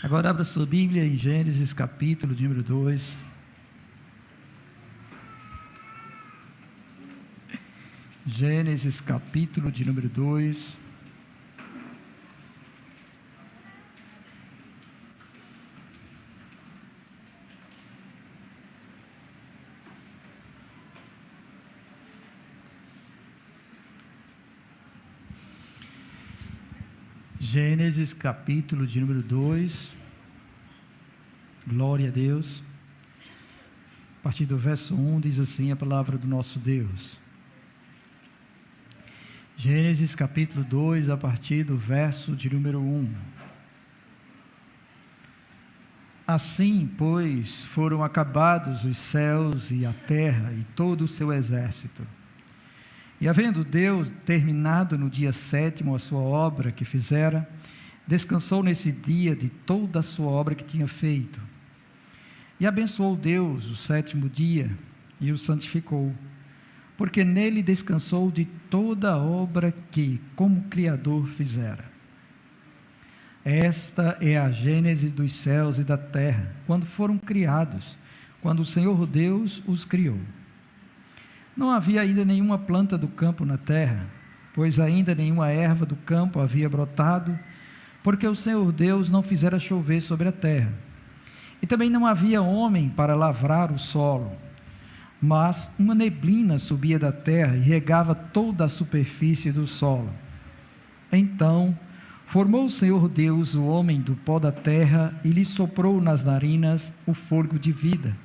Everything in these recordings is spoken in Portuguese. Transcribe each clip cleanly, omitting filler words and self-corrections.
Agora abra sua Bíblia em Gênesis capítulo de número 2. Gênesis capítulo de número 2. Gênesis capítulo de número 2, glória a Deus. A partir do verso 1 diz assim a palavra do nosso Deus. Gênesis capítulo 2, a partir do verso de número 1. Assim, pois, foram acabados os céus e a terra e todo o seu exército. E havendo Deus terminado no dia 7º a sua obra que fizera, descansou nesse dia de toda a sua obra que tinha feito. E abençoou Deus o 7º dia e o santificou, porque nele descansou de toda a obra que, como Criador, fizera. Esta é a gênese dos céus e da terra, quando foram criados, quando o Senhor Deus os criou. Não havia ainda nenhuma planta do campo na terra, pois ainda nenhuma erva do campo havia brotado, porque o Senhor Deus não fizera chover sobre a terra. E também não havia homem para lavrar o solo, mas uma neblina subia da terra e regava toda a superfície do solo. Então formou o Senhor Deus o homem do pó da terra e lhe soprou nas narinas o fôlego de vida.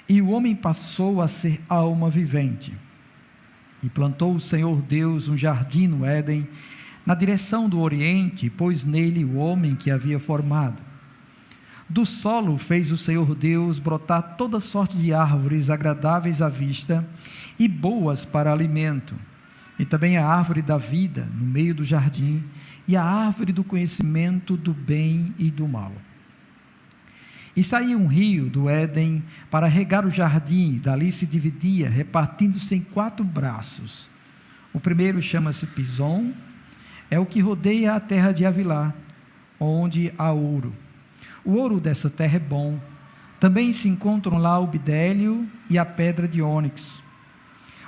E o homem passou a ser alma vivente. E plantou o Senhor Deus um jardim no Éden, na direção do oriente, e pôs nele o homem que havia formado. Do solo fez o Senhor Deus brotar toda sorte de árvores agradáveis à vista e boas para alimento, e também a árvore da vida no meio do jardim, e a árvore do conhecimento do bem e do mal. E saía um rio do Éden para regar o jardim, dali se dividia, repartindo-se em 4 braços. O primeiro chama-se Pison, é o que rodeia a terra de Havilá, onde há ouro. O ouro dessa terra é bom. Também se encontram lá o bidélio e a pedra de ônix.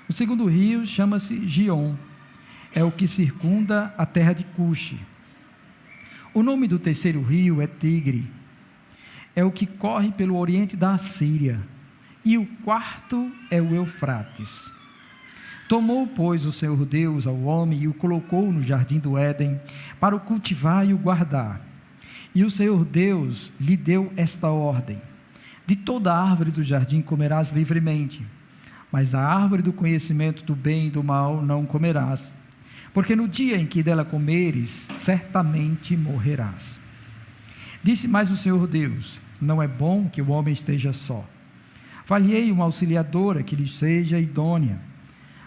O segundo rio chama-se Gion, é o que circunda a terra de Cuxi. O nome do terceiro rio é Tigre, é o que corre pelo oriente da Assíria, e o quarto é o Eufrates. Tomou, pois, o Senhor Deus ao homem e o colocou no jardim do Éden, para o cultivar e o guardar. E o Senhor Deus lhe deu esta ordem: de toda árvore do jardim comerás livremente, mas da árvore do conhecimento do bem e do mal não comerás, porque no dia em que dela comeres, certamente morrerás. Disse mais o Senhor Deus: não é bom que o homem esteja só. Far-lhe-ei uma auxiliadora que lhe seja idônea.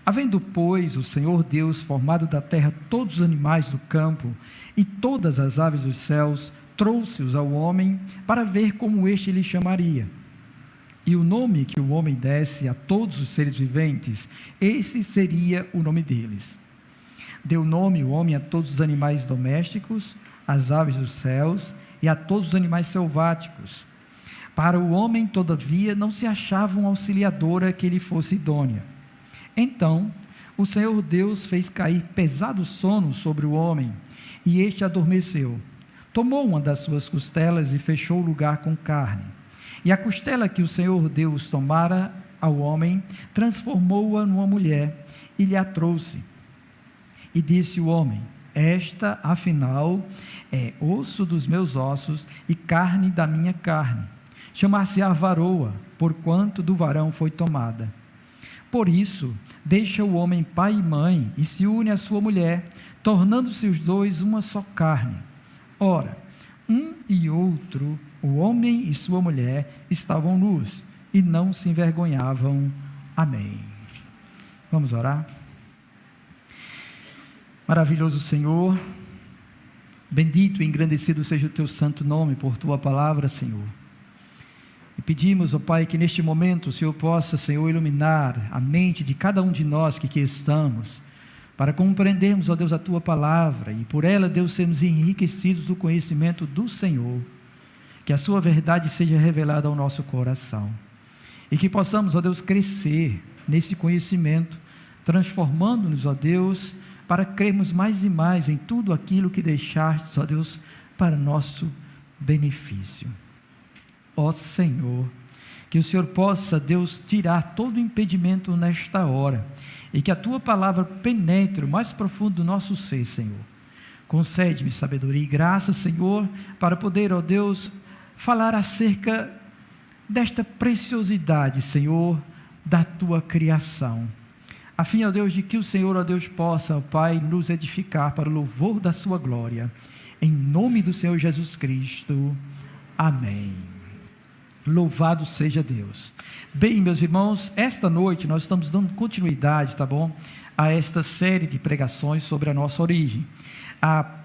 Havendo, pois, o Senhor Deus formado da terra todos os animais do campo e todas as aves dos céus, trouxe-os ao homem para ver como este lhe chamaria. E o nome que o homem desse a todos os seres viventes, esse seria o nome deles. Deu nome o homem a todos os animais domésticos, às aves dos céus e a todos os animais selváticos. Para o homem, todavia, não se achava uma auxiliadora que lhe fosse idônea. Então o Senhor Deus fez cair pesado sono sobre o homem, e este adormeceu. Tomou uma das suas costelas e fechou o lugar com carne. E a costela que o Senhor Deus tomara ao homem, transformou-a numa mulher, e lhe a trouxe. E disse o homem: esta, afinal, é osso dos meus ossos e carne da minha carne. Chamar-se-á varoa, porquanto do varão foi tomada. Por isso, deixa o homem pai e mãe e se une à sua mulher, tornando-se os dois uma só carne. Ora, um e outro, o homem e sua mulher, estavam nus e não se envergonhavam. Amém. Vamos orar? Maravilhoso Senhor, bendito e engrandecido seja o teu santo nome por tua palavra, Senhor. E pedimos, ó Pai, que neste momento o Senhor possa, Senhor, iluminar a mente de cada um de nós que aqui estamos, para compreendermos, ó Deus, a tua palavra, e por ela, Deus, sermos enriquecidos do conhecimento do Senhor. que a sua verdade seja revelada ao nosso coração, e que possamos, ó Deus, crescer nesse conhecimento, transformando-nos, ó Deus, para crermos mais e mais em tudo aquilo que deixaste, ó Deus, para nosso benefício. Ó Senhor, que o Senhor possa, Deus, tirar todo impedimento nesta hora, e que a Tua palavra penetre o mais profundo do nosso ser, Senhor. Concede-me sabedoria e graça, Senhor, para poder, ó Deus, falar acerca desta preciosidade, Senhor, da Tua criação, a fim, ó Deus, de que o Senhor, ó Deus, possa, ó Pai, nos edificar para o louvor da Sua glória, em nome do Senhor Jesus Cristo, amém. Louvado seja Deus. Bem, meus irmãos, esta noite nós estamos dando continuidade, tá bom, a esta série de pregações sobre a nossa origem.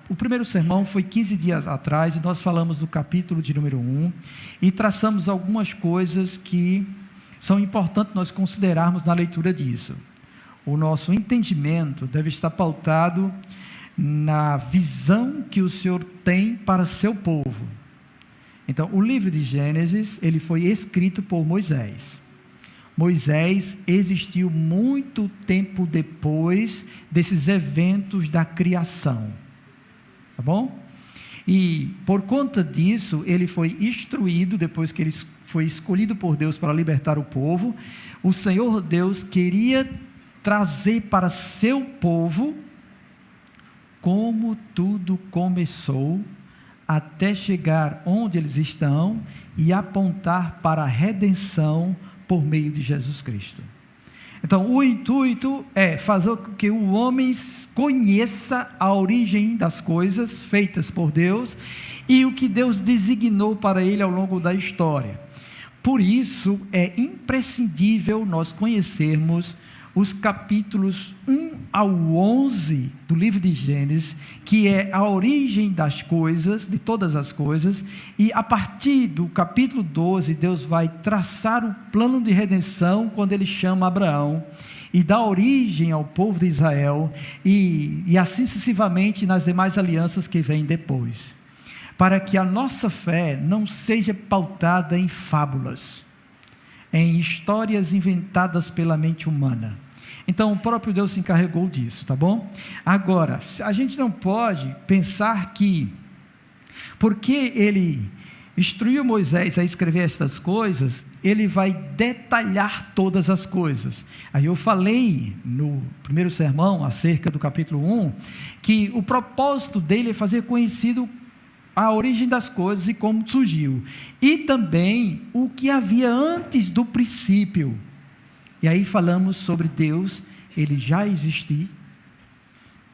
O primeiro sermão foi 15 dias atrás, e nós falamos do capítulo de número 1, e traçamos algumas coisas que são importantes nós considerarmos na leitura disso. O nosso entendimento deve estar pautado na visão que o Senhor tem para seu povo. Então, o livro de Gênesis, ele foi escrito por Moisés. Moisés existiu muito tempo depois desses eventos da criação. Tá bom? E por conta disso, ele foi instruído, depois que ele foi escolhido por Deus para libertar o povo, o Senhor Deus queria trazer para seu povo como tudo começou, até chegar onde eles estão e apontar para a redenção por meio de Jesus Cristo. Então, o intuito é fazer com que o homem conheça a origem das coisas feitas por Deus e o que Deus designou para ele ao longo da história. Por isso, é imprescindível nós conhecermos os capítulos 1 ao 11 do livro de Gênesis, que é a origem das coisas, de todas as coisas, e a partir do capítulo 12, Deus vai traçar o plano de redenção, quando ele chama Abraão, e dá origem ao povo de Israel, e assim sucessivamente nas demais alianças que vêm depois, para que a nossa fé não seja pautada em fábulas, em histórias inventadas pela mente humana. Então, o próprio Deus se encarregou disso, tá bom? Agora, a gente não pode pensar que, porque ele instruiu Moisés a escrever estas coisas, ele vai detalhar todas as coisas. Aí eu falei no primeiro sermão, acerca do capítulo 1, que o propósito dele é fazer conhecido a origem das coisas e como surgiu, e também o que havia antes do princípio. E aí falamos sobre Deus, ele já existia,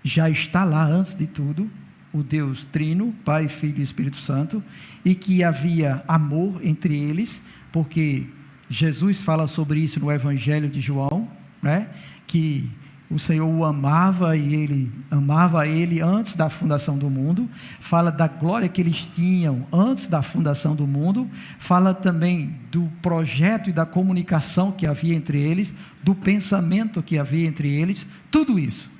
já está lá antes de tudo, o Deus Trino, Pai, Filho e Espírito Santo, e que havia amor entre eles, porque Jesus fala sobre isso no Evangelho de João, né? Que o Senhor o amava e ele amava ele antes da fundação do mundo, fala da glória que eles tinham antes da fundação do mundo, fala também do projeto e da comunicação que havia entre eles, do pensamento que havia entre eles, tudo isso.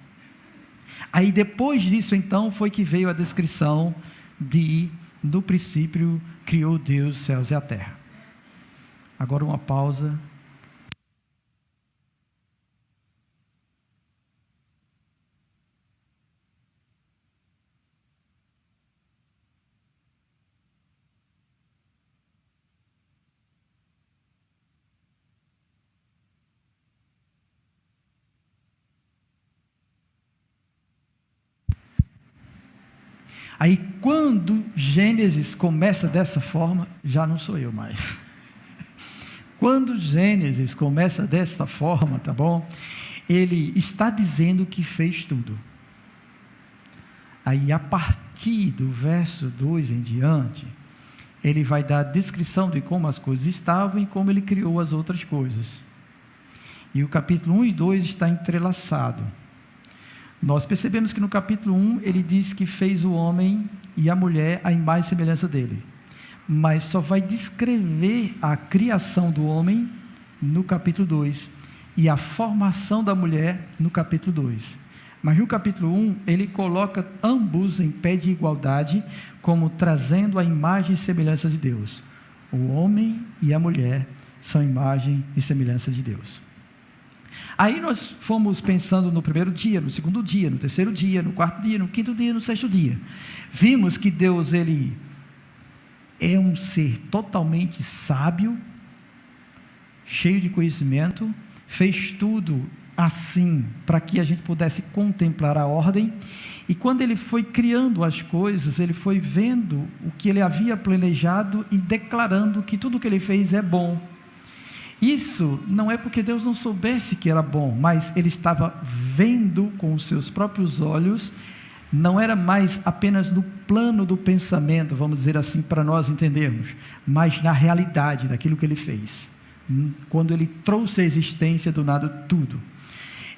Aí depois disso então foi que veio a descrição de, no princípio criou Deus os céus e a terra. Agora uma pausa. Aí quando Gênesis começa dessa forma, já não sou eu mais. Quando Gênesis começa desta forma, tá bom? Ele está dizendo que fez tudo. Aí a partir do verso 2 em diante, ele vai dar a descrição de como as coisas estavam e como ele criou as outras coisas. E o capítulo 1 e 2 está entrelaçado. Nós percebemos que no capítulo 1 ele diz que fez o homem e a mulher à imagem e semelhança dele, mas só vai descrever a criação do homem no capítulo 2 e a formação da mulher no capítulo 2. Mas no capítulo 1, ele coloca ambos em pé de igualdade, como trazendo a imagem e semelhança de Deus. O homem e a mulher são imagem e semelhança de Deus. Aí nós fomos pensando no primeiro dia, no segundo dia, no terceiro dia, no quarto dia, no quinto dia, no sexto dia. Vimos que Deus, ele é um ser totalmente sábio, cheio de conhecimento, fez tudo assim, para que a gente pudesse contemplar a ordem, e quando ele foi criando as coisas, ele foi vendo o que ele havia planejado e declarando que tudo o que ele fez é bom. Isso não é porque Deus não soubesse que era bom, mas ele estava vendo com os seus próprios olhos, não era mais apenas no plano do pensamento, vamos dizer assim, para nós entendermos, mas na realidade daquilo que ele fez, quando ele trouxe à existência do nada tudo.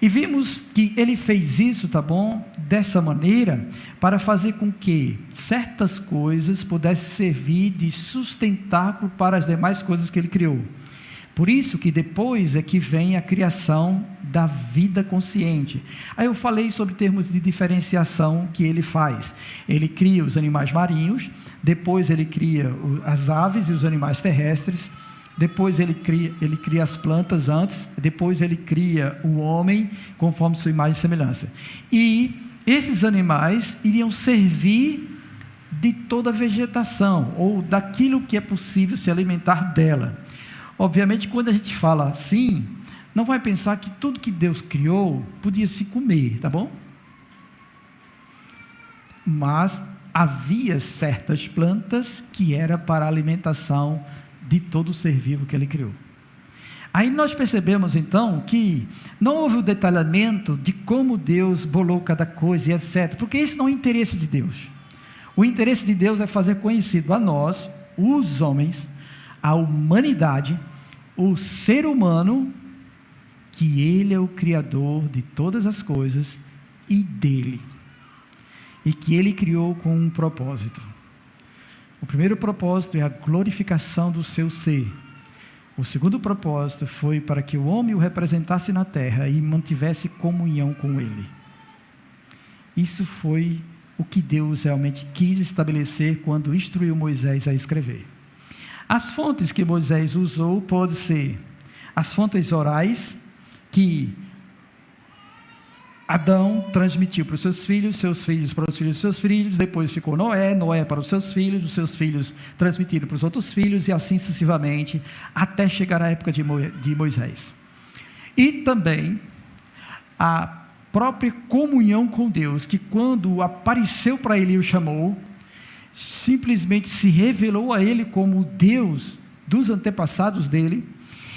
E vimos que ele fez isso, tá bom, dessa maneira, para fazer com que certas coisas pudessem servir de sustentáculo para as demais coisas que ele criou. Por isso que depois é que vem a criação da vida consciente. Aí eu falei sobre termos de diferenciação que ele faz. Ele cria os animais marinhos, depois ele cria as aves e os animais terrestres, depois ele cria as plantas antes, depois ele cria o homem conforme sua imagem e semelhança. E esses animais iriam servir de toda a vegetação, ou daquilo que é possível se alimentar dela. Obviamente, quando a gente fala assim, não vai pensar que tudo que Deus criou podia se comer, tá bom? Mas havia certas plantas que era para a alimentação de todo o ser vivo que ele criou. Aí nós percebemos então que não houve o detalhamento de como Deus bolou cada coisa e etc, porque esse não é o interesse de Deus. O interesse de Deus é fazer conhecido a nós, os homens, a humanidade, o ser humano, que ele é o Criador de todas as coisas e dele, e que ele criou com um propósito. O primeiro propósito é a glorificação do seu ser. O segundo propósito foi para que o homem o representasse na terra e mantivesse comunhão com ele. Isso foi o que Deus realmente quis estabelecer quando instruiu Moisés a escrever. As fontes que Moisés usou podem ser as fontes orais, que Adão transmitiu para os seus filhos para os filhos dos seus filhos, depois ficou Noé para os seus filhos transmitiram para os outros filhos, e assim sucessivamente, até chegar à época de Moisés. E também a própria comunhão com Deus, que quando apareceu para ele e o chamou, simplesmente se revelou a ele como Deus dos antepassados dele,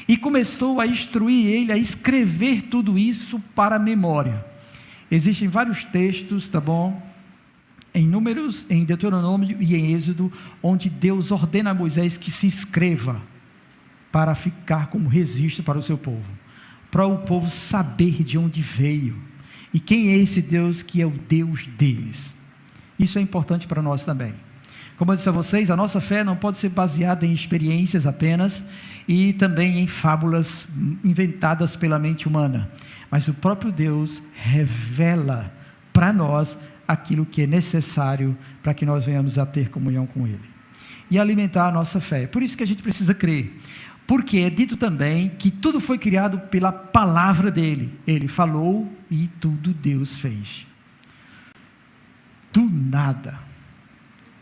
e começou a instruir ele a escrever tudo isso para a memória. Existem vários textos, tá bom? Em Números, em Deuteronômio e em Êxodo, onde Deus ordena a Moisés que se escreva, para ficar como registro para o seu povo, para o povo saber de onde veio, e quem é esse Deus que é o Deus deles. Isso é importante para nós também. Como eu disse a vocês, a nossa fé não pode ser baseada em experiências apenas, e também em fábulas inventadas pela mente humana, mas o próprio Deus revela para nós aquilo que é necessário para que nós venhamos a ter comunhão com Ele, e alimentar a nossa fé. Por isso que a gente precisa crer, porque é dito também que tudo foi criado pela palavra dEle. Ele falou e tudo Deus fez. Do nada,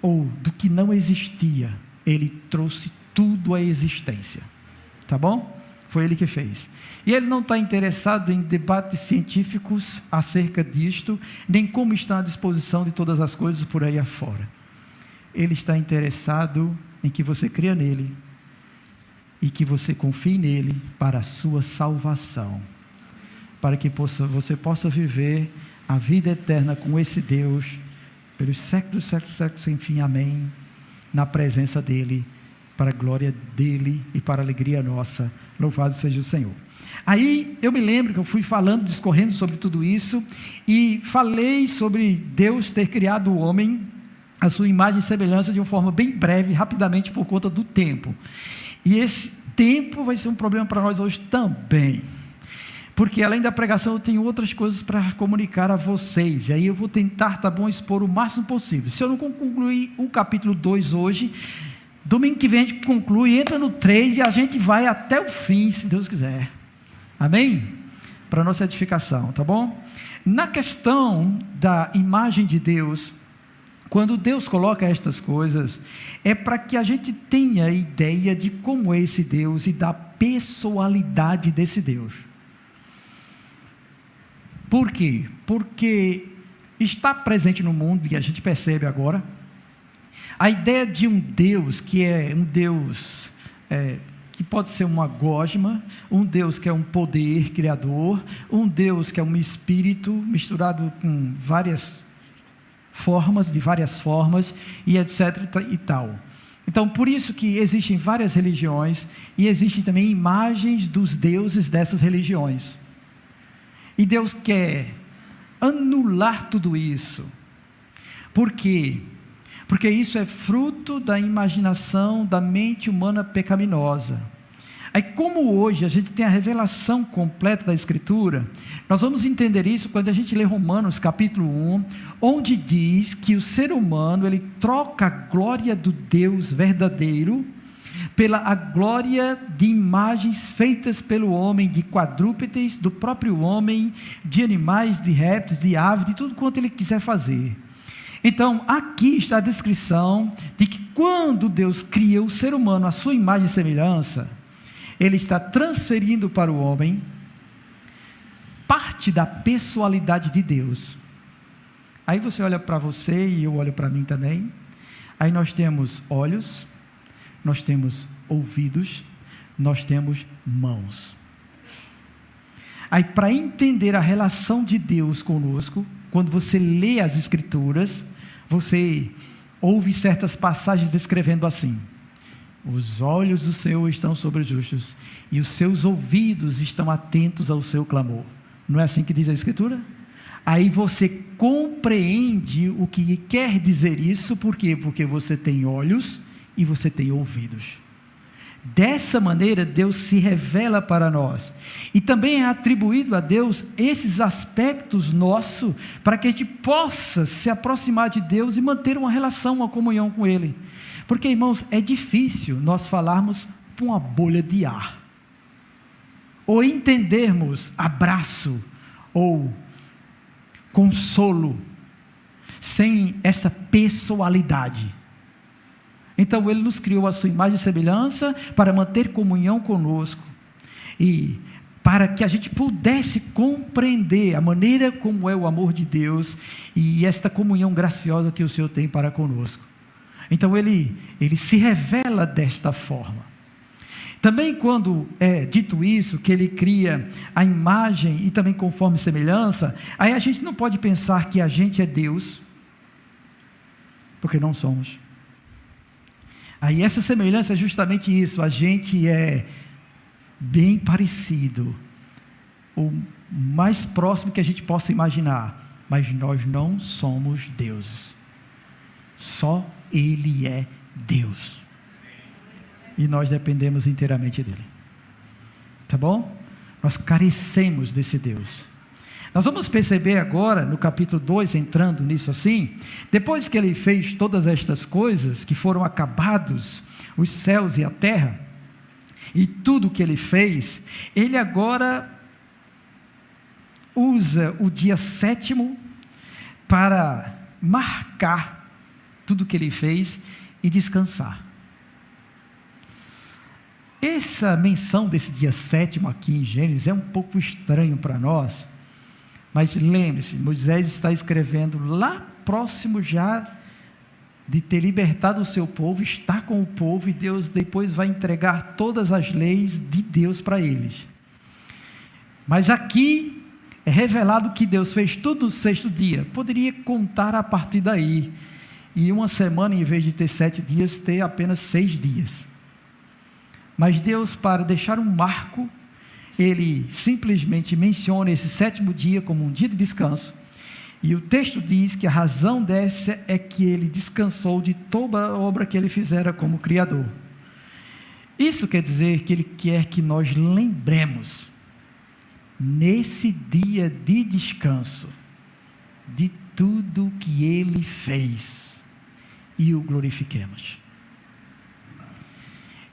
ou do que não existia, Ele trouxe tudo à existência, tá bom? Foi Ele que fez, e Ele não está interessado em debates científicos acerca disto, nem como está à disposição de todas as coisas por aí afora. Ele está interessado em que você creia nele, e que você confie nele para a sua salvação, para que você possa viver a vida eterna com esse Deus, pelos séculos, sem fim, amém, na presença dEle, para a glória dEle e para a alegria nossa. Louvado seja o Senhor. Aí eu me lembro que eu fui discorrendo sobre tudo isso, e falei sobre Deus ter criado o homem a sua imagem e semelhança de uma forma bem breve, rapidamente, por conta do tempo. E esse tempo vai ser um problema para nós hoje também, porque além da pregação eu tenho outras coisas para comunicar a vocês, e aí eu vou tentar, tá bom, expor o máximo possível. Se eu não concluir o capítulo 2 hoje, domingo que vem a gente conclui, entra no 3 e a gente vai até o fim, se Deus quiser. Amém? Para nossa edificação, tá bom? Na questão da imagem de Deus, quando Deus coloca estas coisas, é para que a gente tenha ideia de como é esse Deus e da pessoalidade desse Deus. Por quê? Porque está presente no mundo, e a gente percebe agora, a ideia de um Deus que é um Deus que pode ser uma gosma, um Deus que é um poder criador, um Deus que é um espírito misturado com várias formas, de várias formas, e etc. e tal. Então, por isso que existem várias religiões, e existem também imagens dos deuses dessas religiões. E Deus quer anular tudo isso. Por quê? Porque isso é fruto da imaginação da mente humana pecaminosa. Aí, como hoje a gente tem a revelação completa da Escritura, nós vamos entender isso quando a gente lê Romanos capítulo 1, onde diz que o ser humano, ele troca a glória do Deus verdadeiro pela a glória de imagens feitas pelo homem, de quadrúpedes, do próprio homem, de animais, de répteis, de aves, de tudo quanto ele quiser fazer. Então, aqui está a descrição de que quando Deus cria o ser humano à sua imagem e semelhança, Ele está transferindo para o homem parte da pessoalidade de Deus. Aí você olha para você e eu olho para mim também. Aí nós temos olhos, nós temos ouvidos, nós temos mãos. Aí, para entender a relação de Deus conosco, quando você lê as Escrituras, você ouve certas passagens descrevendo assim: os olhos do Senhor estão sobre os justos, e os seus ouvidos estão atentos ao seu clamor. Não é assim que diz a Escritura? Aí você compreende o que quer dizer isso. Por quê? Porque você tem olhos e você tem ouvidos. Dessa maneira Deus se revela para nós, e também é atribuído a Deus esses aspectos nossos, para que a gente possa se aproximar de Deus e manter uma relação, uma comunhão com Ele. Porque, irmãos, é difícil nós falarmos com uma bolha de ar, ou entendermos abraço, ou consolo, sem essa pessoalidade. Então Ele nos criou a sua imagem e semelhança para manter comunhão conosco, e para que a gente pudesse compreender a maneira como é o amor de Deus, e esta comunhão graciosa que o Senhor tem para conosco. Então Ele se revela desta forma. Também quando é dito isso, que Ele cria a imagem e também conforme semelhança, aí a gente não pode pensar que a gente é Deus, porque não somos. Aí essa semelhança é justamente isso, a gente é bem parecido, o mais próximo que a gente possa imaginar, mas nós não somos deuses, só Ele é Deus, e nós dependemos inteiramente dEle, tá bom? Nós carecemos desse Deus. Nós vamos perceber agora, no capítulo 2, entrando nisso assim, depois que Ele fez todas estas coisas, que foram acabados, os céus e a terra, e tudo que Ele fez, Ele agora usa o dia 7º para marcar tudo que Ele fez e descansar. Essa menção desse dia 7º aqui em Gênesis é um pouco estranho para nós, mas lembre-se, Moisés está escrevendo lá próximo já de ter libertado o seu povo, está com o povo, e Deus depois vai entregar todas as leis de Deus para eles. Mas aqui é revelado que Deus fez tudo no 6º dia. Poderia contar a partir daí, e uma semana, em vez de ter 7 dias, ter apenas 6 dias. Mas Deus, para deixar um marco, Ele simplesmente menciona esse 7º dia como um dia de descanso, e o texto diz que a razão dessa é que Ele descansou de toda a obra que Ele fizera como Criador. Isso quer dizer que Ele quer que nós lembremos nesse dia de descanso, de tudo que Ele fez, e o glorifiquemos.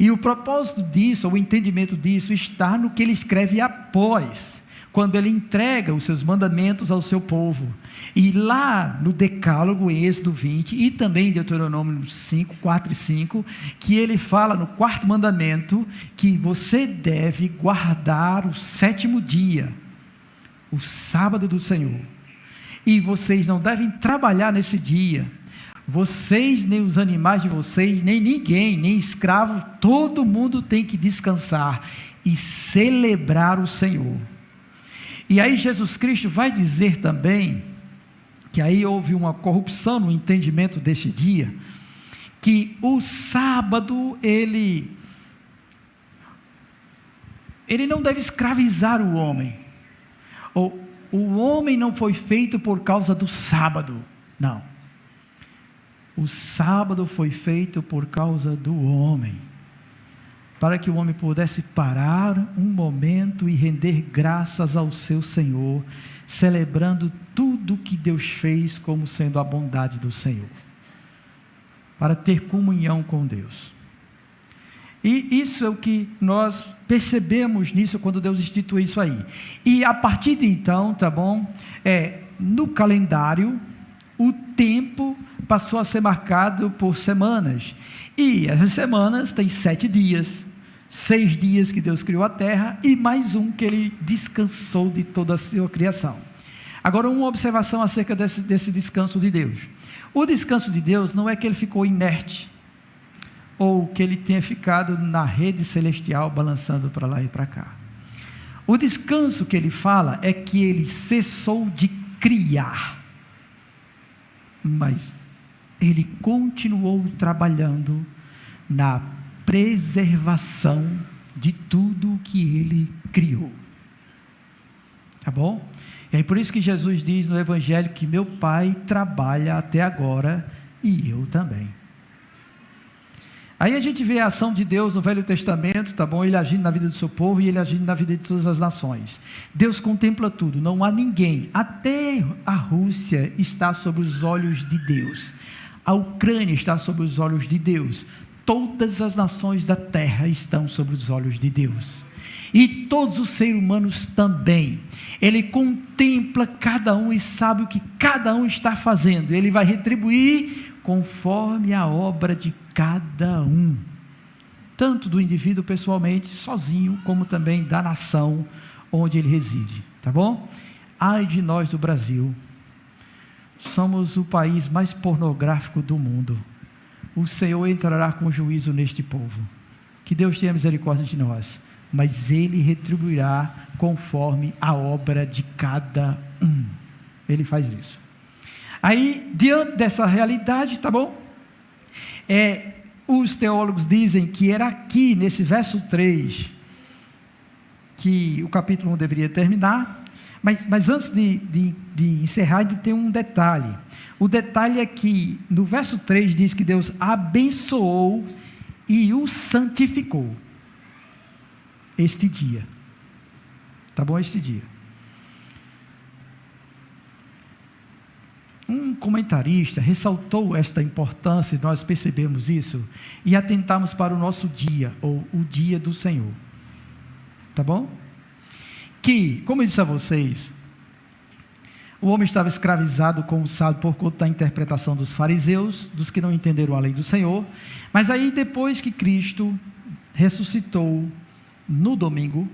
E o propósito disso, o entendimento disso, está no que ele escreve após, quando ele entrega os seus mandamentos ao seu povo. E lá no Decálogo, em Êxodo 20, e também em Deuteronômio 5, 4 e 5, que ele fala no 4º mandamento, que você deve guardar o 7º dia, o sábado do Senhor. E vocês não devem trabalhar nesse dia. Vocês, nem os animais de vocês, nem ninguém, nem escravo, todo mundo tem que descansar e celebrar o Senhor. E aí Jesus Cristo vai dizer também, que aí houve uma corrupção no entendimento deste dia, que o sábado, ele não deve escravizar o homem, ou o homem não foi feito por causa do sábado, não. O sábado foi feito por causa do homem, para que o homem pudesse parar um momento e render graças ao seu Senhor, celebrando tudo que Deus fez como sendo a bondade do Senhor, para ter comunhão com Deus. E isso é o que nós percebemos nisso, quando Deus institui isso aí. E a partir de então, tá bom? No calendário, o tempo passou a ser marcado por semanas, e essas semanas têm 7 dias, 6 dias que Deus criou a terra, e mais um que ele descansou de toda a sua criação. Agora, uma observação acerca desse descanso de Deus. O descanso de Deus não é que ele ficou inerte, ou que ele tenha ficado na rede celestial, balançando para lá e para cá. O descanso que ele fala é que ele cessou de criar, mas ele continuou trabalhando na preservação de tudo que ele criou. Tá bom? E aí por isso que Jesus diz no Evangelho que meu Pai trabalha até agora e eu também. Aí a gente vê a ação de Deus no Velho Testamento, tá bom? Ele agindo na vida do seu povo e ele agindo na vida de todas as nações. Deus contempla tudo, não há ninguém, até a Rússia está sob os olhos de Deus, a Ucrânia está sob os olhos de Deus, todas as nações da terra estão sob os olhos de Deus, e todos os seres humanos também. Ele contempla cada um e sabe o que cada um está fazendo, ele vai retribuir conforme a obra de cada um, tanto do indivíduo pessoalmente, sozinho, como também da nação onde ele reside, tá bom? Ai de nós do Brasil, somos o país mais pornográfico do mundo. O Senhor entrará com juízo neste povo, que Deus tenha misericórdia de nós, mas Ele retribuirá conforme a obra de cada um. Ele faz isso. Aí, diante dessa realidade, tá bom? Os teólogos dizem que era aqui, nesse verso 3, que o capítulo 1 deveria terminar, mas antes de encerrar, ainda tem um detalhe. O detalhe é que, no verso 3, diz que Deus abençoou e o santificou, este dia. Tá bom? Este dia. Um comentarista ressaltou esta importância, e nós percebemos isso, e atentamos para o nosso dia, ou o dia do Senhor. Tá bom? Que, como eu disse a vocês, o homem estava escravizado com o sábado por conta da interpretação dos fariseus, dos que não entenderam a lei do Senhor, mas aí depois que Cristo ressuscitou no domingo,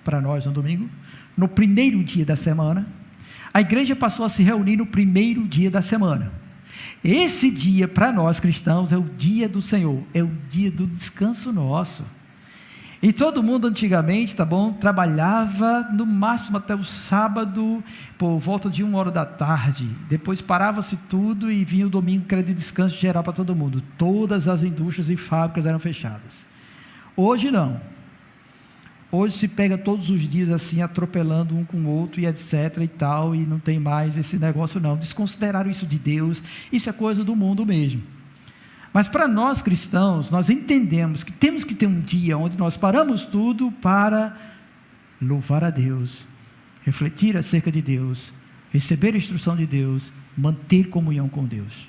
para nós no domingo, no primeiro dia da semana, a igreja passou a se reunir no primeiro dia da semana. Esse dia, para nós cristãos, é o dia do Senhor, é o dia do descanso nosso. E todo mundo antigamente, tá bom, trabalhava no máximo até o sábado, por volta de 1h da tarde, depois parava-se tudo e vinha o domingo, que era de descanso geral para todo mundo. Todas as indústrias e fábricas eram fechadas. Hoje não. Hoje se pega todos os dias assim, atropelando um com o outro e etc e tal, e não tem mais esse negócio não. Desconsideraram isso de Deus, isso é coisa do mundo mesmo. Mas para nós cristãos, nós entendemos que temos que ter um dia onde nós paramos tudo para louvar a Deus, refletir acerca de Deus, receber a instrução de Deus, manter comunhão com Deus.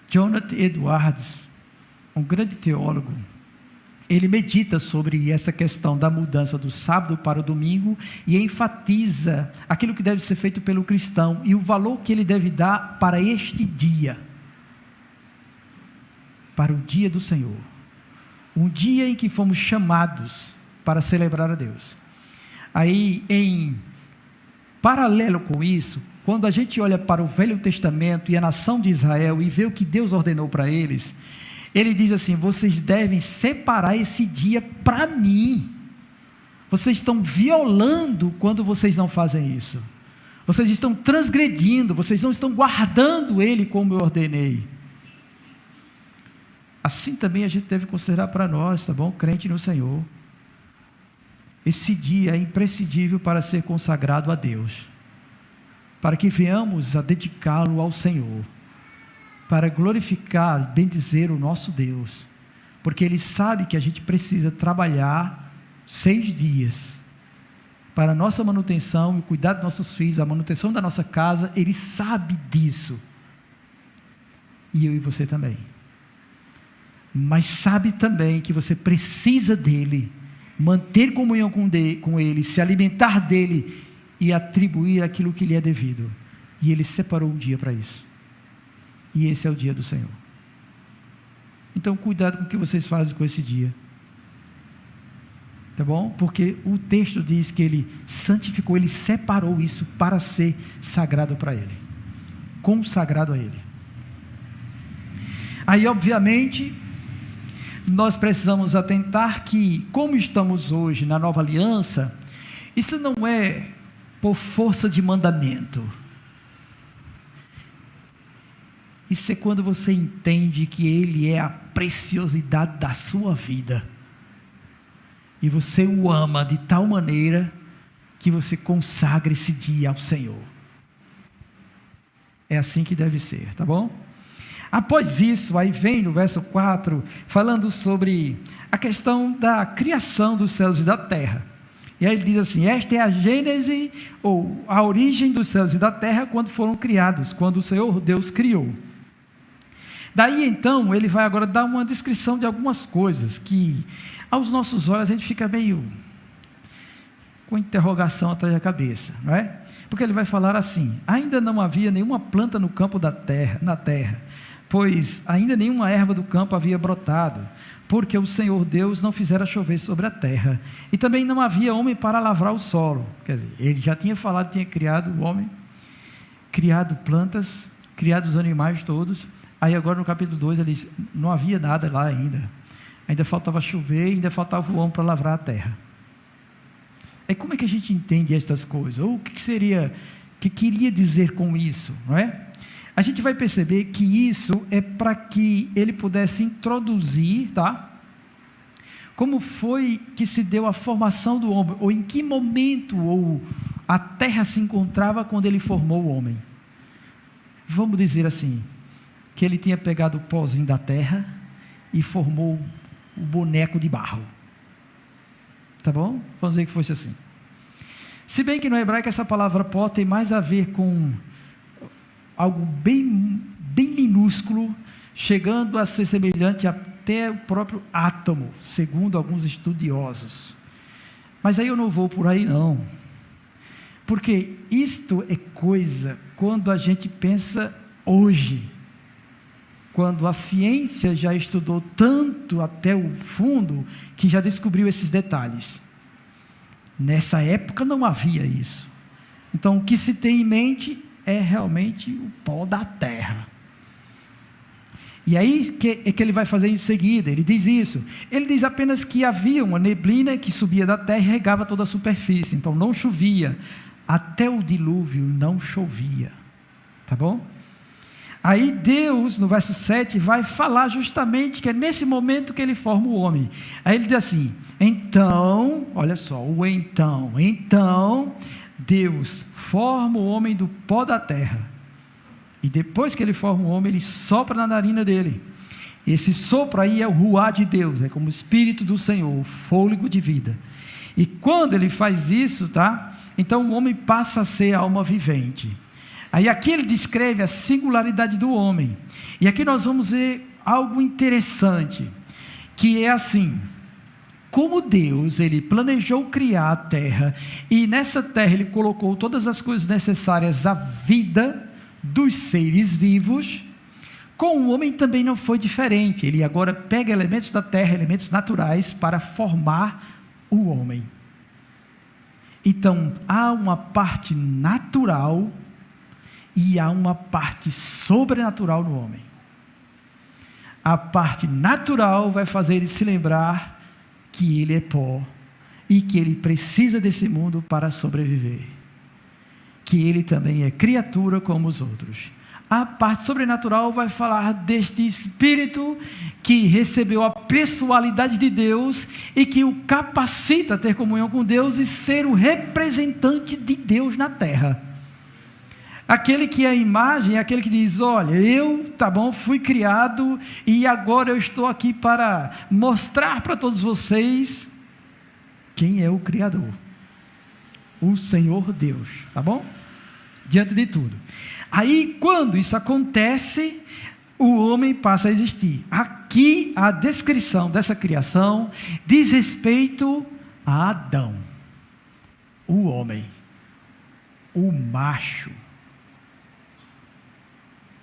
Jonathan Edwards, um grande teólogo, ele medita sobre essa questão da mudança do sábado para o domingo e enfatiza aquilo que deve ser feito pelo cristão e o valor que ele deve dar para este dia, para o dia do Senhor, um dia em que fomos chamados para celebrar a Deus. Aí, em paralelo com isso, quando a gente olha para o Velho Testamento e a nação de Israel e vê o que Deus ordenou para eles, ele diz assim: vocês devem separar esse dia para mim. Vocês estão violando quando vocês não fazem isso. Vocês estão transgredindo, vocês não estão guardando ele como eu ordenei. Assim também a gente deve considerar para nós, tá bom? Crente no Senhor. Esse dia é imprescindível para ser consagrado a Deus, para que venhamos a dedicá-lo ao Senhor, para glorificar, bendizer o nosso Deus, porque Ele sabe que a gente precisa trabalhar 6 dias, para a nossa manutenção e cuidar dos nossos filhos, a manutenção da nossa casa. Ele sabe disso, e eu e você também, mas sabe também que você precisa dEle, manter comunhão com Ele, se alimentar dEle, e atribuir aquilo que lhe é devido, e Ele separou um dia para isso, e esse é o dia do Senhor. Então cuidado com o que vocês fazem com esse dia, tá bom? Porque o texto diz que Ele santificou, Ele separou isso para ser sagrado para Ele, consagrado a Ele. Aí obviamente nós precisamos atentar que, como estamos hoje na nova aliança, isso não é por força de mandamento. Isso é quando você entende que Ele é a preciosidade da sua vida, e você o ama de tal maneira que você consagra esse dia ao Senhor. É assim que deve ser, tá bom? Após isso, aí vem no verso 4, falando sobre a questão da criação dos céus e da terra. E aí ele diz assim: esta é a gênese, ou a origem dos céus e da terra, quando foram criados, quando o Senhor Deus criou. Daí então, ele vai agora dar uma descrição de algumas coisas, que aos nossos olhos a gente fica meio com interrogação atrás da cabeça, não é? Porque ele vai falar assim: ainda não havia nenhuma planta no campo da terra, na terra, pois ainda nenhuma erva do campo havia brotado, porque o Senhor Deus não fizera chover sobre a terra, e também não havia homem para lavrar o solo. Quer dizer, ele já tinha falado, tinha criado o homem, criado plantas, criado os animais todos. Aí agora no capítulo 2 ele diz: não havia nada lá ainda faltava chover, ainda faltava o homem para lavrar a terra. E como é que a gente entende estas coisas? Ou o que seria, que queria dizer com isso, não é? A gente vai perceber que isso é para que ele pudesse introduzir, tá? Como foi que se deu a formação do homem, ou em que momento ou a terra se encontrava quando ele formou o homem. Vamos dizer assim, que ele tinha pegado o pozinho da terra e formou o boneco de barro, tá bom? Vamos dizer que fosse assim. Se bem que no hebraico essa palavra pó tem mais a ver com algo bem minúsculo, chegando a ser semelhante até o próprio átomo, segundo alguns estudiosos. Mas aí eu não vou por aí não, porque isto é coisa quando a gente pensa hoje, quando a ciência já estudou tanto até o fundo, que já descobriu esses detalhes. Nessa época não havia isso. Então o que se tem em mente é realmente o pó da terra. E aí que ele vai fazer em seguida, ele diz isso. Ele diz apenas que havia uma neblina que subia da terra e regava toda a superfície. Então não chovia, até o dilúvio não chovia, tá bom? Aí Deus, no verso 7, vai falar justamente que é nesse momento que ele forma o homem. Aí ele diz assim: então, olha só, então Deus forma o homem do pó da terra, e depois que ele forma o homem, ele sopra na narina dele. Esse sopro aí é o ruá de Deus, é como o Espírito do Senhor, o fôlego de vida. E quando ele faz isso, tá? Então o homem passa a ser alma vivente. Aí aqui ele descreve a singularidade do homem. E aqui nós vamos ver algo interessante, que é assim: como Deus, ele planejou criar a terra, e nessa terra ele colocou todas as coisas necessárias à vida dos seres vivos, com o homem também não foi diferente. Ele agora pega elementos da terra, elementos naturais, para formar o homem. Então, há uma parte natural e há uma parte sobrenatural no homem. A parte natural vai fazer ele se lembrar que ele é pó e que ele precisa desse mundo para sobreviver, que ele também é criatura como os outros. A parte sobrenatural vai falar deste espírito que recebeu a pessoalidade de Deus e que o capacita a ter comunhão com Deus e ser o representante de Deus na terra. Aquele que é a imagem é aquele que diz: olha, eu, tá bom, fui criado e agora eu estou aqui para mostrar para todos vocês quem é o Criador, o Senhor Deus, tá bom? Diante de tudo. Aí, quando isso acontece, o homem passa a existir. Aqui, a descrição dessa criação diz respeito a Adão, o homem, o macho.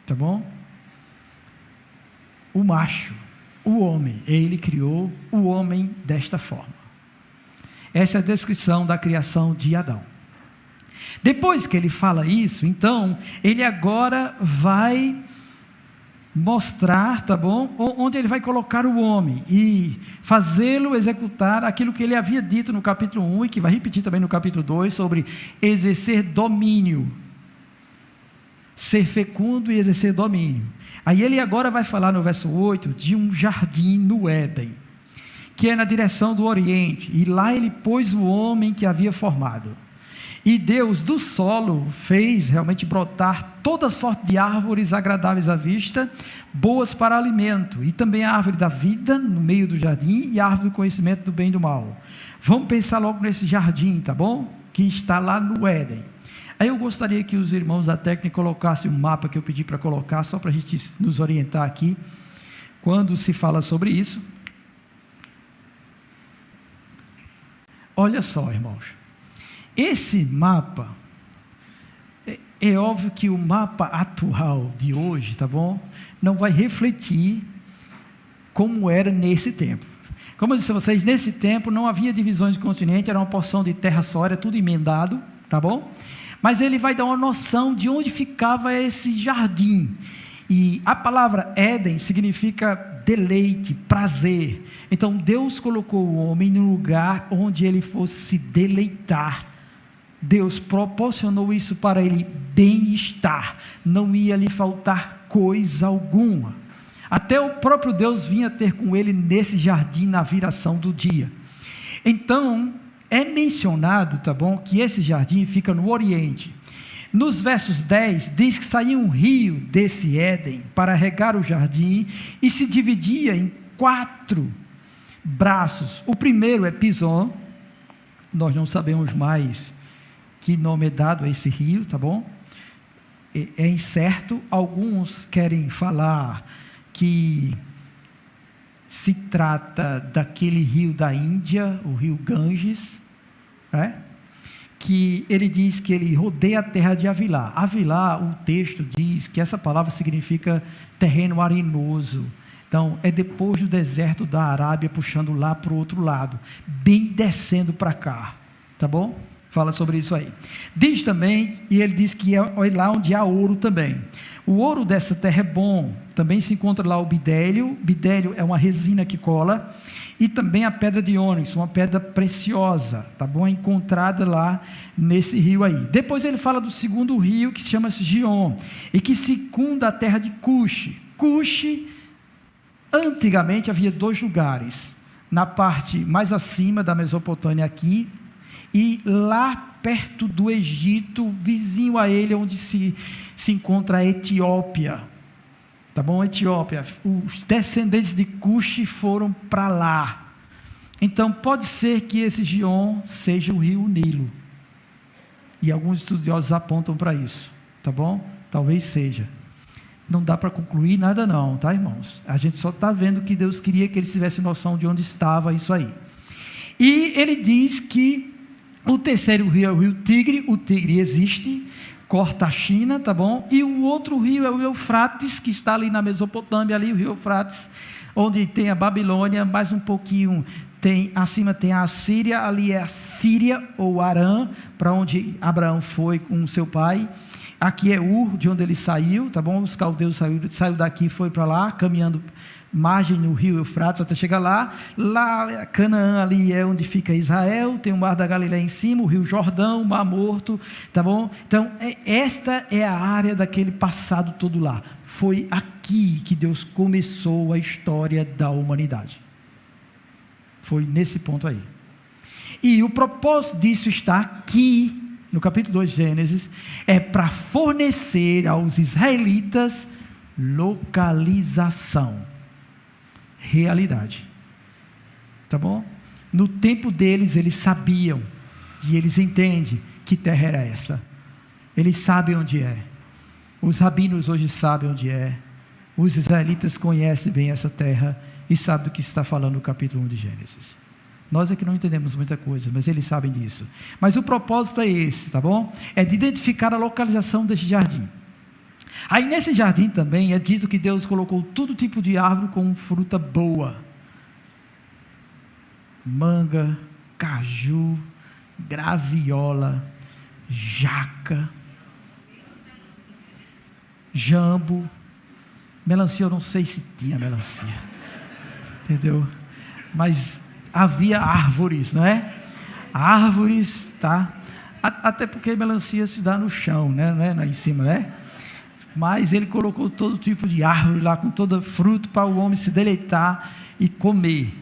Tá bom? O macho, o homem, ele criou o homem desta forma. Essa é a descrição da criação de Adão. Depois que ele fala isso, então, ele agora vai mostrar, tá bom, onde ele vai colocar o homem e fazê-lo executar aquilo que ele havia dito no capítulo 1 e que vai repetir também no capítulo 2 sobre exercer domínio. Ser fecundo e exercer domínio. Aí ele agora vai falar no verso 8 de um jardim no Éden, que é na direção do Oriente, e lá ele pôs o homem que havia formado. E Deus do solo fez realmente brotar toda sorte de árvores agradáveis à vista, boas para alimento, e também a árvore da vida no meio do jardim e a árvore do conhecimento do bem e do mal. Vamos pensar logo nesse jardim, tá bom? Que está lá no Éden. Aí eu gostaria que os irmãos da técnica colocassem um mapa que eu pedi para colocar, só para a gente nos orientar aqui, quando se fala sobre isso. Olha só, irmãos, esse mapa, é óbvio que o mapa atual de hoje, tá bom? Não vai refletir como era nesse tempo. Como eu disse a vocês, nesse tempo não havia divisões de continente, era uma porção de terra só, era tudo emendado, tá bom? Mas ele vai dar uma noção de onde ficava esse jardim. E a palavra Éden significa deleite, prazer. Então Deus colocou o homem no lugar onde ele fosse se deleitar. Deus proporcionou isso para ele bem-estar. Não ia lhe faltar coisa alguma. Até o próprio Deus vinha ter com ele nesse jardim na viração do dia. Então é mencionado, tá bom, que esse jardim fica no Oriente. Nos versos 10, diz que saía um rio desse Éden para regar o jardim e se dividia em 4 braços. O primeiro é Pison, nós não sabemos mais que nome é dado a esse rio, tá bom? É incerto, alguns querem falar que se trata daquele rio da Índia, o rio Ganges, né? Que ele diz que ele rodeia a terra de Havilá. Havilá, o texto diz que essa palavra significa terreno arenoso. Então, é depois do deserto da Arábia, puxando lá para o outro lado, bem descendo para cá, tá bom? Fala sobre isso aí. Diz também, e ele diz que é lá onde há ouro também. O ouro dessa terra é bom, também se encontra lá o bidélio. Bidélio é uma resina que cola, e também a pedra de ônix, uma pedra preciosa, tá bom? É encontrada lá nesse rio aí. Depois ele fala do segundo rio, que se chama Gion, e que circunda a terra de Cuxi. Cuxi, antigamente havia 2 lugares, na parte mais acima da Mesopotâmia aqui, e lá perto do Egito, vizinho a ele, onde se encontra a Etiópia, tá bom? Etiópia, os descendentes de Cuxi foram para lá, Então pode ser que esse Gion seja o rio Nilo, e alguns estudiosos apontam para isso, tá bom? Talvez seja. Não dá para concluir nada não, tá, irmãos? A gente só está vendo que Deus queria que eles tivessem noção de onde estava isso aí. E ele diz que o terceiro rio é o rio Tigre. O Tigre existe, corta a China, tá bom? E o outro rio é o Eufrates, que está ali na Mesopotâmia, ali o rio Eufrates, onde tem a Babilônia, mais um pouquinho, acima tem a Assíria, ali é a Síria ou Arã, para onde Abraão foi com seu pai. Aqui é Ur, de onde ele saiu, tá bom? Os caldeus saiu daqui e foi para lá, caminhando margem no rio Eufrates até chegar lá. Lá, Canaã, ali é onde fica Israel, tem o mar da Galileia em cima, o rio Jordão, o mar Morto, tá bom? Então, esta é a área daquele passado todo lá. Foi aqui que Deus começou a história da humanidade. Foi nesse ponto aí. E o propósito disso está aqui, no capítulo 2 de Gênesis, é para fornecer aos israelitas localização, realidade, tá bom? No tempo deles, eles sabiam, e eles entendem que terra era essa, eles sabem onde é, os rabinos hoje sabem onde é, os israelitas conhecem bem essa terra, e sabem do que está falando no capítulo 1 de Gênesis. Nós é que não entendemos muita coisa, mas eles sabem disso. Mas o propósito é esse, tá bom? É de identificar a localização desse jardim. Aí nesse jardim também é dito que Deus colocou todo tipo de árvore com fruta boa. Manga, caju, graviola, jaca, jambo, melancia, eu não sei se tinha melancia, entendeu? Mas havia árvores, não é? Árvores, tá? Até porque melancia se dá no chão, né? Não é lá em cima, né? Mas ele colocou todo tipo de árvore lá, com todo fruto para o homem se deleitar e comer.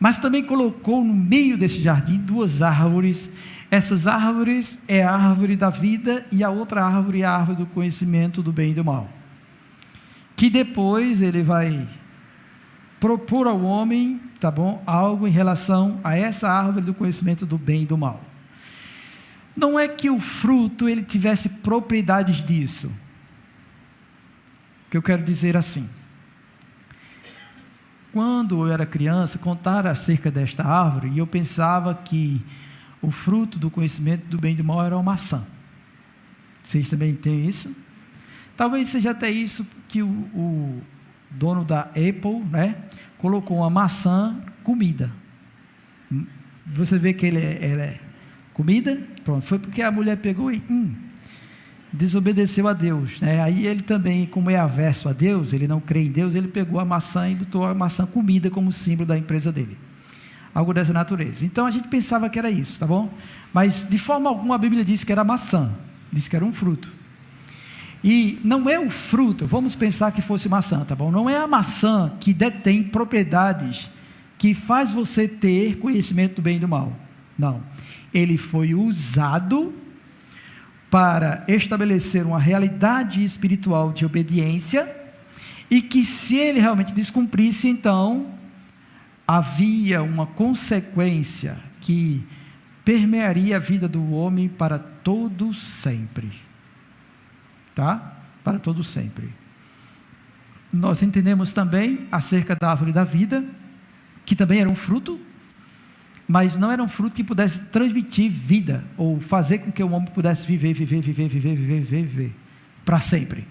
Mas também colocou no meio desse jardim 2 árvores. Essas árvores é a árvore da vida e a outra árvore é a árvore do conhecimento do bem e do mal. Que depois ele vai propor ao homem, tá bom, algo em relação a essa árvore do conhecimento do bem e do mal. Não é que o fruto ele tivesse propriedades disso. O que eu quero dizer assim, quando eu era criança, contaram acerca desta árvore, e eu pensava que o fruto do conhecimento do bem e do mal era uma maçã. Vocês também têm isso? Talvez seja até isso que o dono da Apple, né, colocou uma maçã comida. Você vê que ela é comida? Pronto, foi porque a mulher pegou e desobedeceu a Deus, né? Aí ele também, como é averso a Deus, ele não crê em Deus, ele pegou a maçã e botou a maçã comida como símbolo da empresa dele. Algo dessa natureza. Então a gente pensava que era isso, tá bom? Mas de forma alguma a Bíblia diz que era maçã, diz que era um fruto. E não é o fruto, vamos pensar que fosse maçã, tá bom? Não é a maçã que detém propriedades que faz você ter conhecimento do bem e do mal. Não. Ele foi usado para estabelecer uma realidade espiritual de obediência, e que se ele realmente descumprisse, então havia uma consequência que permearia a vida do homem para todo sempre, tá? Para todo sempre. Nós entendemos também acerca da árvore da vida, que também era um fruto, mas não era um fruto que pudesse transmitir vida, ou fazer com que o homem pudesse viver para sempre.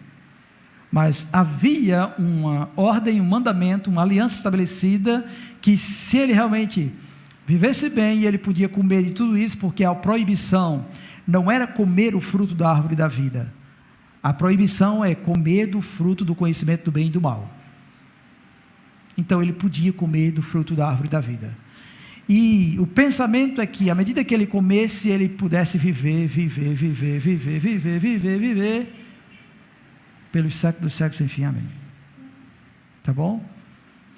Mas havia uma ordem, um mandamento, uma aliança estabelecida, que se ele realmente vivesse bem, ele podia comer de tudo isso, porque a proibição não era comer o fruto da árvore da vida. A proibição é comer do fruto do conhecimento do bem e do mal. Então ele podia comer do fruto da árvore da vida. E o pensamento é que, à medida que ele comesse, ele pudesse viver, pelos séculos dos séculos sem fim, amém. Tá bom?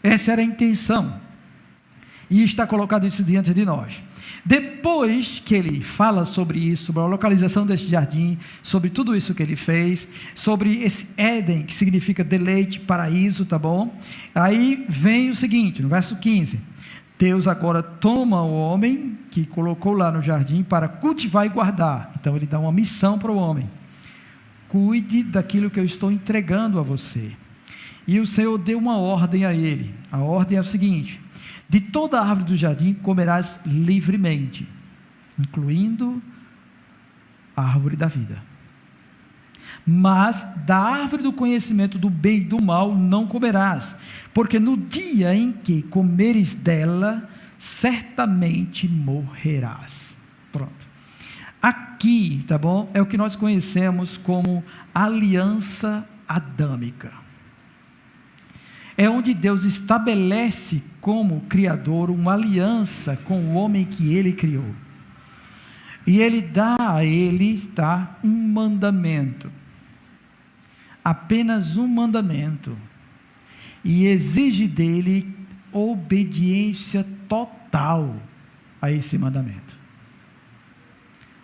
Essa era a intenção. E está colocado isso diante de nós. Depois que ele fala sobre isso, sobre a localização deste jardim, sobre tudo isso que ele fez, sobre esse Éden, que significa deleite, paraíso, tá bom? Aí vem o seguinte, no verso 15... Deus agora toma o homem que colocou lá no jardim para cultivar e guardar. Então ele dá uma missão para o homem: cuide daquilo que eu estou entregando a você. E o Senhor deu uma ordem a ele. A ordem é a seguinte: de toda árvore do jardim comerás livremente, incluindo a árvore da vida. Mas da árvore do conhecimento do bem e do mal não comerás, porque no dia em que comeres dela, certamente morrerás. Pronto. Aqui, tá bom? É o que nós conhecemos como aliança adâmica. É onde Deus estabelece como Criador uma aliança com o homem que Ele criou. E Ele dá a ele, tá, um mandamento. Apenas um mandamento. E exige dele obediência total a esse mandamento.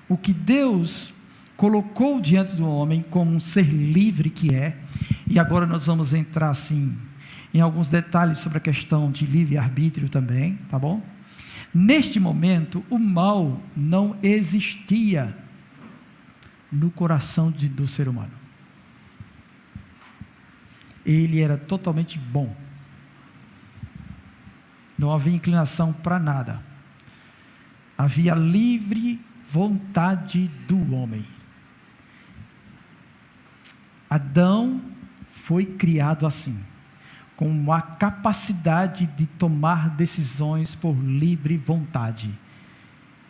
O que Deus colocou diante do homem como um ser livre que é, e agora nós vamos entrar assim em alguns detalhes sobre a questão de livre-arbítrio também, tá bom? Neste momento, o mal não existia no coração do ser humano. Ele era totalmente bom. Não havia inclinação para nada. Havia livre vontade do homem. Adão foi criado assim, com a capacidade de tomar decisões por livre vontade,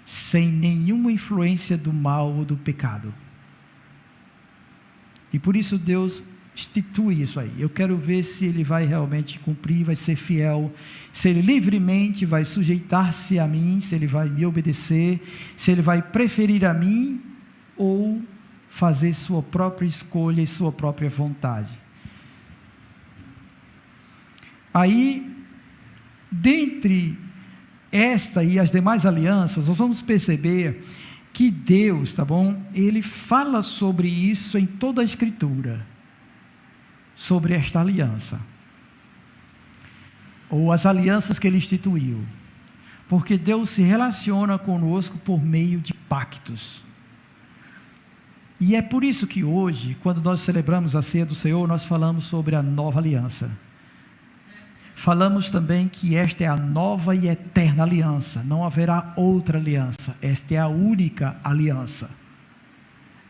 sem nenhuma influência do mal ou do pecado. E por isso Deus institui isso aí. Eu quero ver se ele vai realmente cumprir, vai ser fiel, se ele livremente vai sujeitar-se a mim, se ele vai me obedecer, se ele vai preferir a mim ou fazer sua própria escolha e sua própria vontade. Aí, dentre esta e as demais alianças, nós vamos perceber que Deus, tá bom? Ele fala sobre isso em toda a Escritura, sobre esta aliança, ou as alianças que Ele instituiu, porque Deus se relaciona conosco por meio de pactos. E é por isso que hoje, quando nós celebramos a ceia do Senhor, nós falamos sobre a nova aliança. Falamos também que esta é a nova e eterna aliança, não haverá outra aliança, esta é a única aliança.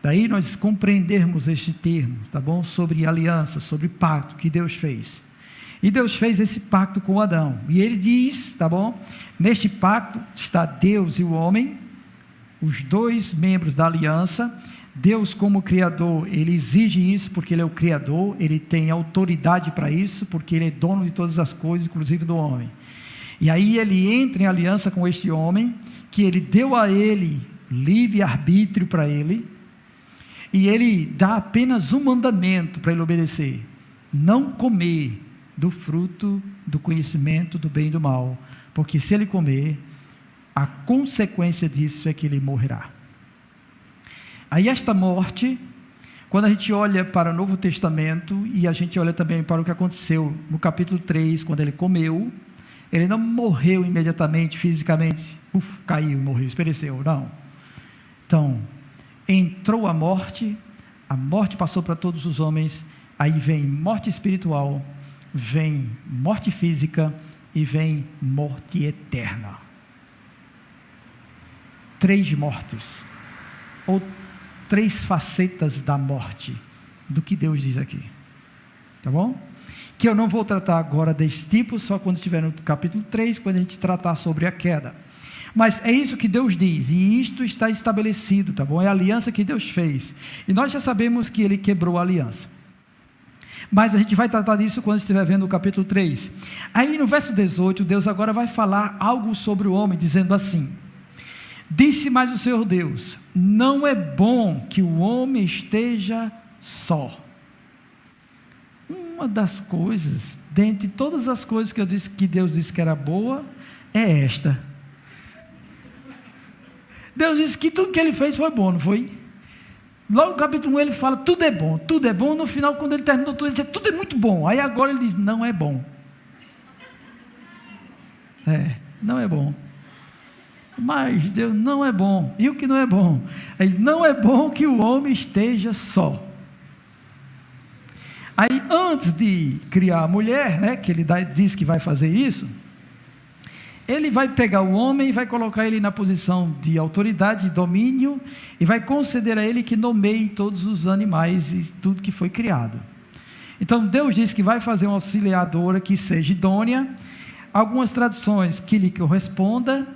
Daí nós compreendermos este termo, tá bom? Sobre aliança, sobre pacto que Deus fez. E Deus fez esse pacto com Adão, e Ele diz, tá bom? Neste pacto está Deus e o homem, os dois membros da aliança. Deus, como Criador, Ele exige isso, porque Ele é o Criador, Ele tem autoridade para isso, porque Ele é dono de todas as coisas, inclusive do homem. E aí Ele entra em aliança com este homem, que Ele deu a ele livre-arbítrio para ele, e Ele dá apenas um mandamento para ele obedecer: não comer do fruto do conhecimento do bem e do mal, porque se ele comer, a consequência disso é que ele morrerá. Aí esta morte, quando a gente olha para o Novo Testamento, e a gente olha também para o que aconteceu no capítulo 3, quando ele comeu, ele não morreu imediatamente, fisicamente, caiu, morreu, pereceu, não. Então, entrou a morte passou para todos os homens, aí vem morte espiritual, vem morte física e vem morte eterna. 3 mortes, ou 3 facetas da morte, do que Deus diz aqui, tá bom? Que eu não vou tratar agora desse tipo, só quando estiver no capítulo 3, quando a gente tratar sobre a queda. Mas é isso que Deus diz, e isto está estabelecido, tá bom? É a aliança que Deus fez, e nós já sabemos que Ele quebrou a aliança, mas a gente vai tratar disso quando estiver vendo o capítulo 3. Aí no verso 18, Deus agora vai falar algo sobre o homem, dizendo assim: disse mais o Senhor Deus, não é bom que o homem esteja só. Uma das coisas, dentre todas as coisas que Deus disse que era boa, é esta. Deus disse que tudo que Ele fez foi bom, não foi? Logo no capítulo 1 Ele fala, tudo é bom, no final quando Ele terminou tudo, Ele diz, tudo é muito bom, aí agora Ele diz, não é bom. não é bom. Mas Deus não é bom. E o que não é bom? Não é bom que o homem esteja só. Aí, antes de criar a mulher, né, que ele diz que vai fazer isso, ele vai pegar o homem e vai colocar ele na posição de autoridade e domínio, e vai conceder a ele que nomeie todos os animais e tudo que foi criado. Então, Deus diz que vai fazer uma auxiliadora que seja idônea, algumas traduções que lhe corresponda,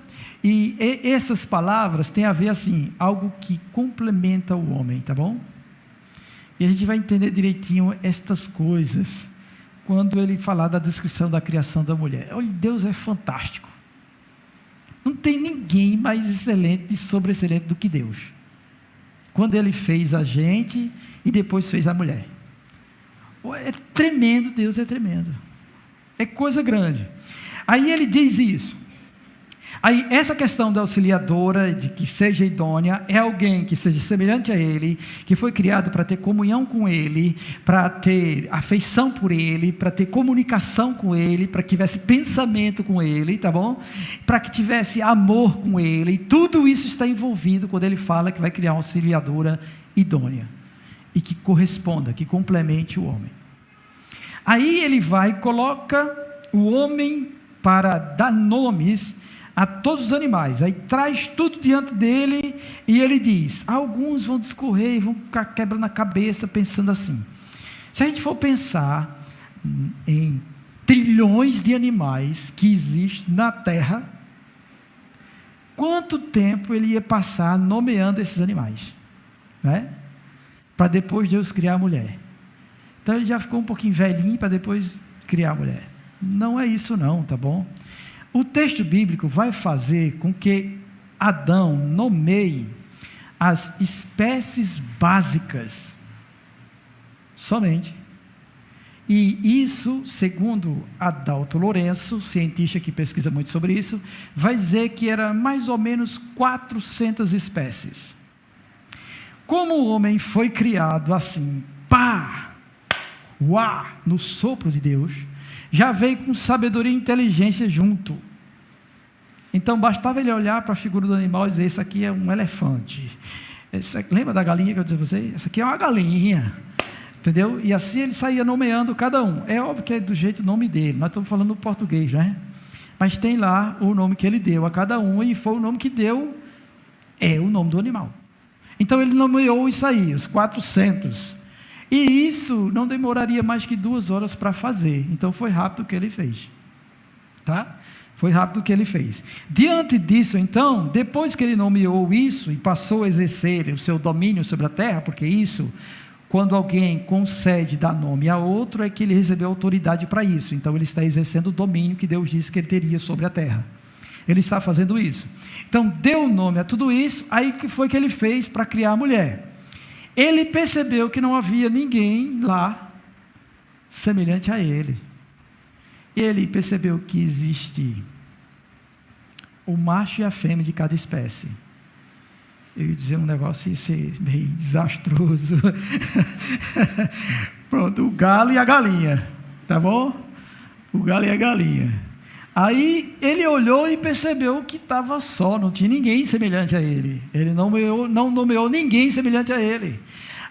e essas palavras têm a ver assim, algo que complementa o homem, tá bom? E a gente vai entender direitinho estas coisas, quando ele falar da descrição da criação da mulher. Olha, Deus é fantástico, não tem ninguém mais excelente e sobreexcelente do que Deus, quando ele fez a gente, e depois fez a mulher. É tremendo, Deus é tremendo, é coisa grande. Aí ele diz isso. Aí essa questão da auxiliadora, de que seja idônea, é alguém que seja semelhante a ele, que foi criado para ter comunhão com ele, para ter afeição por ele, para ter comunicação com ele, para que tivesse pensamento com ele, tá bom? Para que tivesse amor com ele, e tudo isso está envolvido quando ele fala que vai criar uma auxiliadora idônea, e que corresponda, que complemente o homem. Aí ele vai e coloca o homem para dar nomes a todos os animais, aí traz tudo diante dele, e ele diz, alguns vão discorrer e vão ficar quebrando a cabeça, pensando assim, se a gente for pensar em trilhões de animais que existem na terra, quanto tempo ele ia passar nomeando esses animais, né? Para depois Deus criar a mulher. Então ele já ficou um pouquinho velhinho, para depois criar a mulher. Não é isso não, tá bom? O texto bíblico vai fazer com que Adão nomeie as espécies básicas, somente. E isso, segundo Adalto Lourenço, cientista que pesquisa muito sobre isso, vai dizer que era mais ou menos 400 espécies. Como o homem foi criado assim, no sopro de Deus, já veio com sabedoria e inteligência junto. Então bastava ele olhar para a figura do animal e dizer, esse aqui é um elefante, lembra da galinha que eu disse a você? Essa aqui é uma galinha, entendeu? E assim ele saía nomeando cada um. É óbvio que é do jeito do nome dele, nós estamos falando no português, né? Mas tem lá o nome que ele deu a cada um, e foi o nome que deu, é o nome do animal. Então ele nomeou isso aí, os 400, e isso não demoraria mais que 2 horas para fazer. Então foi rápido o que ele fez, tá? Foi rápido o que ele fez. Diante disso, então, depois que ele nomeou isso e passou a exercer o seu domínio sobre a terra, porque isso, quando alguém concede, dá nome a outro, é que ele recebeu autoridade para isso. Então ele está exercendo o domínio que Deus disse que ele teria sobre a terra. Ele está fazendo isso. Então deu nome a tudo isso. Aí o que foi que ele fez para criar a mulher? Ele percebeu que não havia ninguém lá semelhante a ele. Ele percebeu que existe o macho e a fêmea de cada espécie. Eu ia dizer um negócio, ia ser meio desastroso. Pronto, o galo e a galinha, tá bom? O galo e a galinha. Aí ele olhou e percebeu que estava só, não tinha ninguém semelhante a ele. Ele não nomeou ninguém semelhante a ele.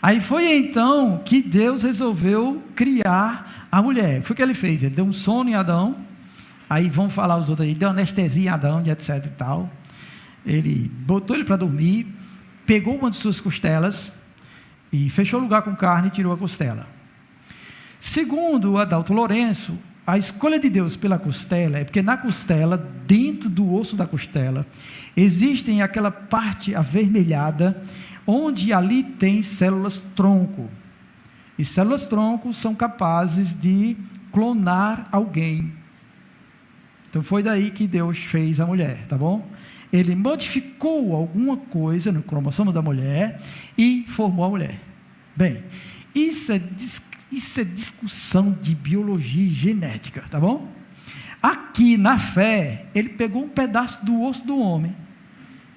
Aí foi então que Deus resolveu criar a mulher. Foi o que ele fez, ele deu um sono em Adão, aí vão falar os outros aí, deu anestesia em Adão, etc e tal, ele botou ele para dormir, pegou uma de suas costelas, e fechou o lugar com carne e tirou a costela. Segundo o Adalto Lourenço, a escolha de Deus pela costela, é porque na costela, dentro do osso da costela, existem aquela parte avermelhada, onde ali tem células tronco, e células tronco são capazes de clonar alguém. Então foi daí que Deus fez a mulher, tá bom? Ele modificou alguma coisa no cromossomo da mulher e formou a mulher. Bem, isso é discussão de biologia e genética, tá bom? Aqui na fé, ele pegou um pedaço do osso do homem,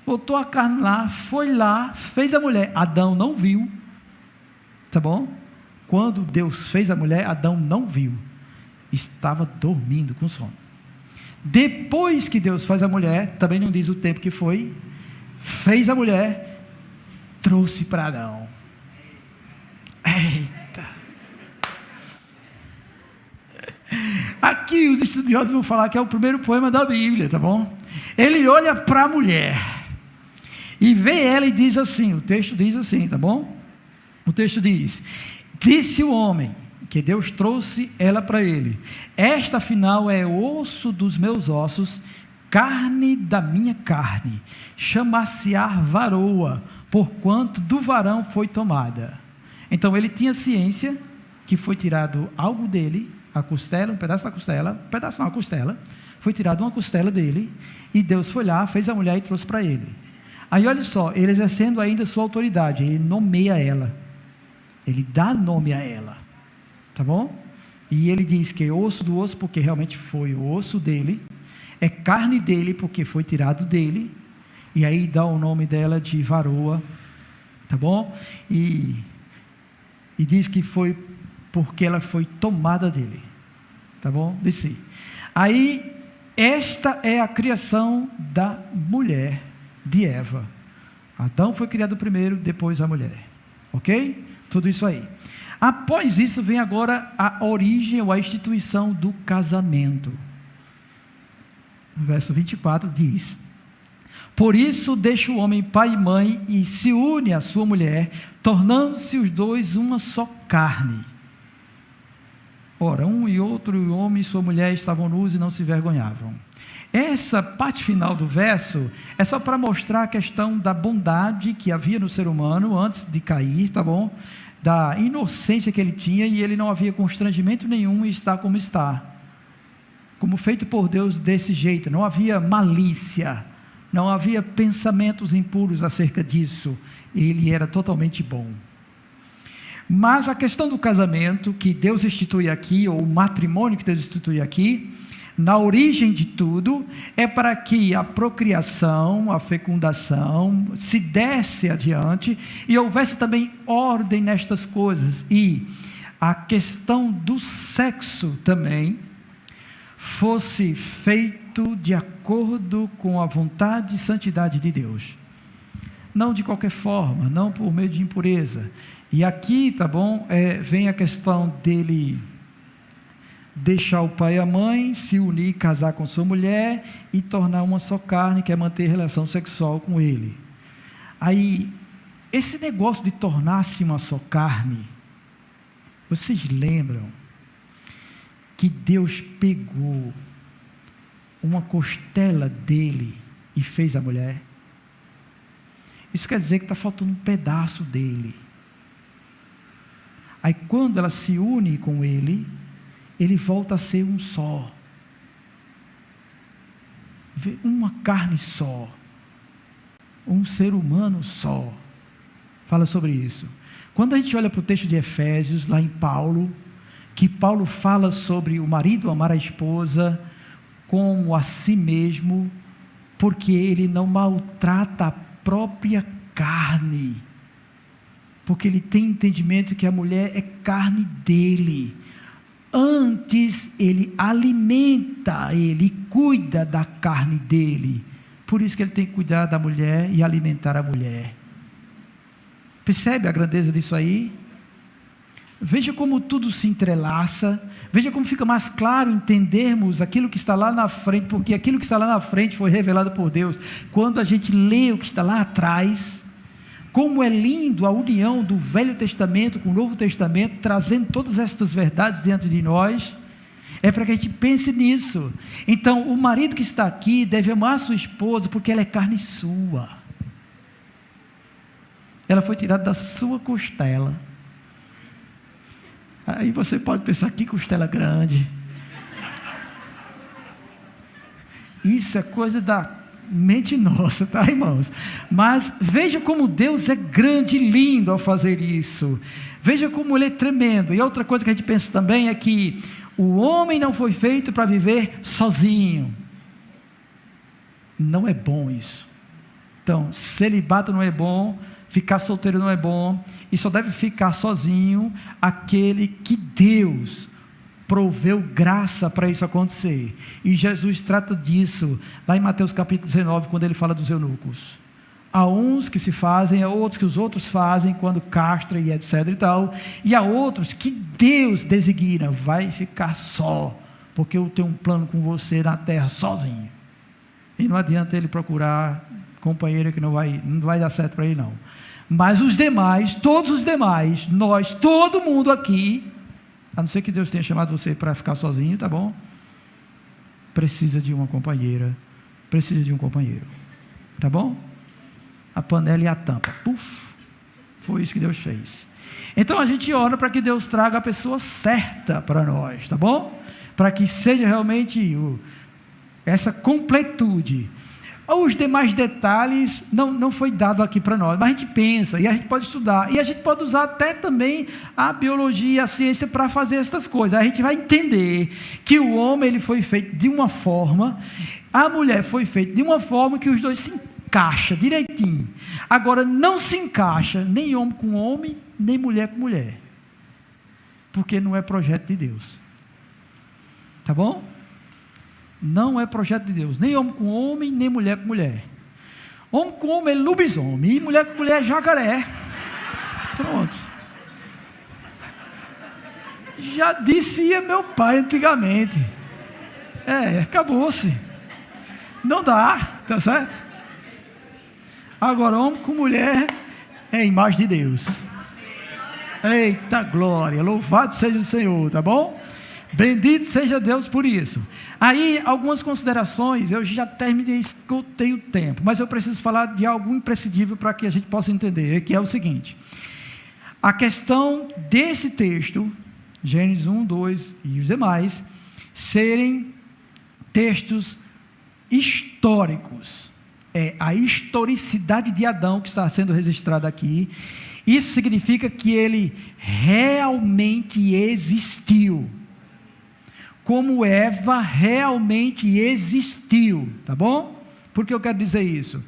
botou a carne lá, foi lá, fez a mulher. Adão não viu, tá bom? Quando Deus fez a mulher, Adão não viu, estava dormindo com sono. Depois que Deus faz a mulher, também não diz o tempo que foi, fez a mulher, trouxe para Adão. Eita! Aqui os estudiosos vão falar que é o primeiro poema da Bíblia, tá bom? Ele olha para a mulher e vê ela e diz assim, o texto diz assim, tá bom? O texto diz: disse o homem, que Deus trouxe ela para ele: esta afinal é osso dos meus ossos, carne da minha carne, chamar-se-á varoa, porquanto do varão foi tomada. Então ele tinha ciência que foi tirado algo dele, a costela, um pedaço da costela, um pedaço não, a costela, foi tirado uma costela dele, e Deus foi lá, fez a mulher e trouxe para ele. Aí olha só, ele exercendo ainda sua autoridade, ele nomeia ela, ele dá nome a ela, tá bom? E ele diz que é osso do osso, porque realmente foi o osso dele, é carne dele, porque foi tirado dele, e aí dá o nome dela de varoa, tá bom? E diz que foi porque ela foi tomada dele, tá bom? Disse. Aí, esta é a criação da mulher de Eva. Adão foi criado primeiro, depois a mulher, ok? Tudo isso aí. Após isso vem agora a origem ou a instituição do casamento. O verso 24 diz: por isso deixa o homem pai e mãe e se une à sua mulher, tornando-se os dois uma só carne. Ora, um e outro, o homem e sua mulher estavam nus e não se vergonhavam. Essa parte final do verso é só para mostrar a questão da bondade que havia no ser humano antes de cair, tá bom? Da inocência que ele tinha, e ele não havia constrangimento nenhum em estar como está, como feito por Deus desse jeito. Não havia malícia, não havia pensamentos impuros acerca disso. Ele era totalmente bom. Mas a questão do casamento que Deus institui aqui, ou o matrimônio que Deus institui aqui, na origem de tudo, é para que a procriação, a fecundação se desse adiante e houvesse também ordem nestas coisas, e a questão do sexo também fosse feito de acordo com a vontade e santidade de Deus, não de qualquer forma, não por meio de impureza. E aqui, tá bom, vem a questão dele deixar o pai e a mãe, se unir, casar com sua mulher e tornar uma só carne, que é manter relação sexual com ele. Aí, esse negócio de tornar-se uma só carne, vocês lembram que Deus pegou uma costela dele e fez a mulher? Isso quer dizer que está faltando um pedaço dele. Aí quando ela se une com ele, ele volta a ser um só, uma carne só, um ser humano só. Fala sobre isso. Quando a gente olha para o texto de Efésios, lá em Paulo, que Paulo fala sobre o marido amar a esposa como a si mesmo, porque ele não maltrata a própria carne, porque ele tem entendimento que a mulher é carne dele. Antes ele alimenta, ele cuida da carne dele, por isso que ele tem que cuidar da mulher e alimentar a mulher. Percebe a grandeza disso aí? Veja como tudo se entrelaça, veja como fica mais claro entendermos aquilo que está lá na frente, porque aquilo que está lá na frente foi revelado por Deus. Quando a gente lê o que está lá atrás, como é lindo a união do Velho Testamento com o Novo Testamento, trazendo todas estas verdades diante de nós, é para que a gente pense nisso. Então, o marido que está aqui deve amar a sua esposa, porque ela é carne sua, ela foi tirada da sua costela. Aí você pode pensar, que costela grande, isso é coisa da mente nossa, tá, irmãos? Mas veja como Deus é grande e lindo ao fazer isso, veja como Ele é tremendo. E outra coisa que a gente pensa também é que o homem não foi feito para viver sozinho, não é bom isso. Então, celibato não é bom, ficar solteiro não é bom, e só deve ficar sozinho aquele que Deus proveu graça para isso acontecer. E Jesus trata disso lá em Mateus capítulo 19, quando ele fala dos eunucos. Há uns que se fazem, há outros que os outros fazem quando castra e etc e tal, e há outros que Deus designa, vai ficar só, porque eu tenho um plano com você na terra sozinho. E não adianta ele procurar companheiro que não vai dar certo para ele não. Mas os demais, todos os demais, nós, todo mundo aqui, a não ser que Deus tenha chamado você para ficar sozinho, tá bom? Precisa de uma companheira, precisa de um companheiro, tá bom? A panela e a tampa, puf, foi isso que Deus fez. Então a gente ora para que Deus traga a pessoa certa para nós, tá bom? Para que seja realmente essa completude. Os demais detalhes não foi dado aqui para nós, mas a gente pensa, e a gente pode estudar, e a gente pode usar até também a biologia e a ciência para fazer essas coisas. A gente vai entender que o homem ele foi feito de uma forma, a mulher foi feita de uma forma que os dois se encaixam direitinho. Agora, não se encaixa nem homem com homem, nem mulher com mulher, porque não é projeto de Deus, tá bom? Não é projeto de Deus, nem homem com homem, nem mulher com mulher. Homem com homem é lobisomem, e mulher com mulher é jacaré. Pronto. Já dizia meu pai antigamente. Acabou-se. Não dá, tá certo? Agora, homem com mulher é a imagem de Deus. Eita glória, louvado seja o Senhor, tá bom? Bendito seja Deus por isso. Aí, algumas considerações, eu já terminei, escutei o tempo, mas eu preciso falar de algo imprescindível para que a gente possa entender, que é o seguinte: a questão desse texto, Gênesis 1, 2 e os demais, serem textos históricos, a historicidade de Adão que está sendo registrada aqui, isso significa que ele realmente existiu, como Eva realmente existiu, tá bom? Por que eu quero dizer isso?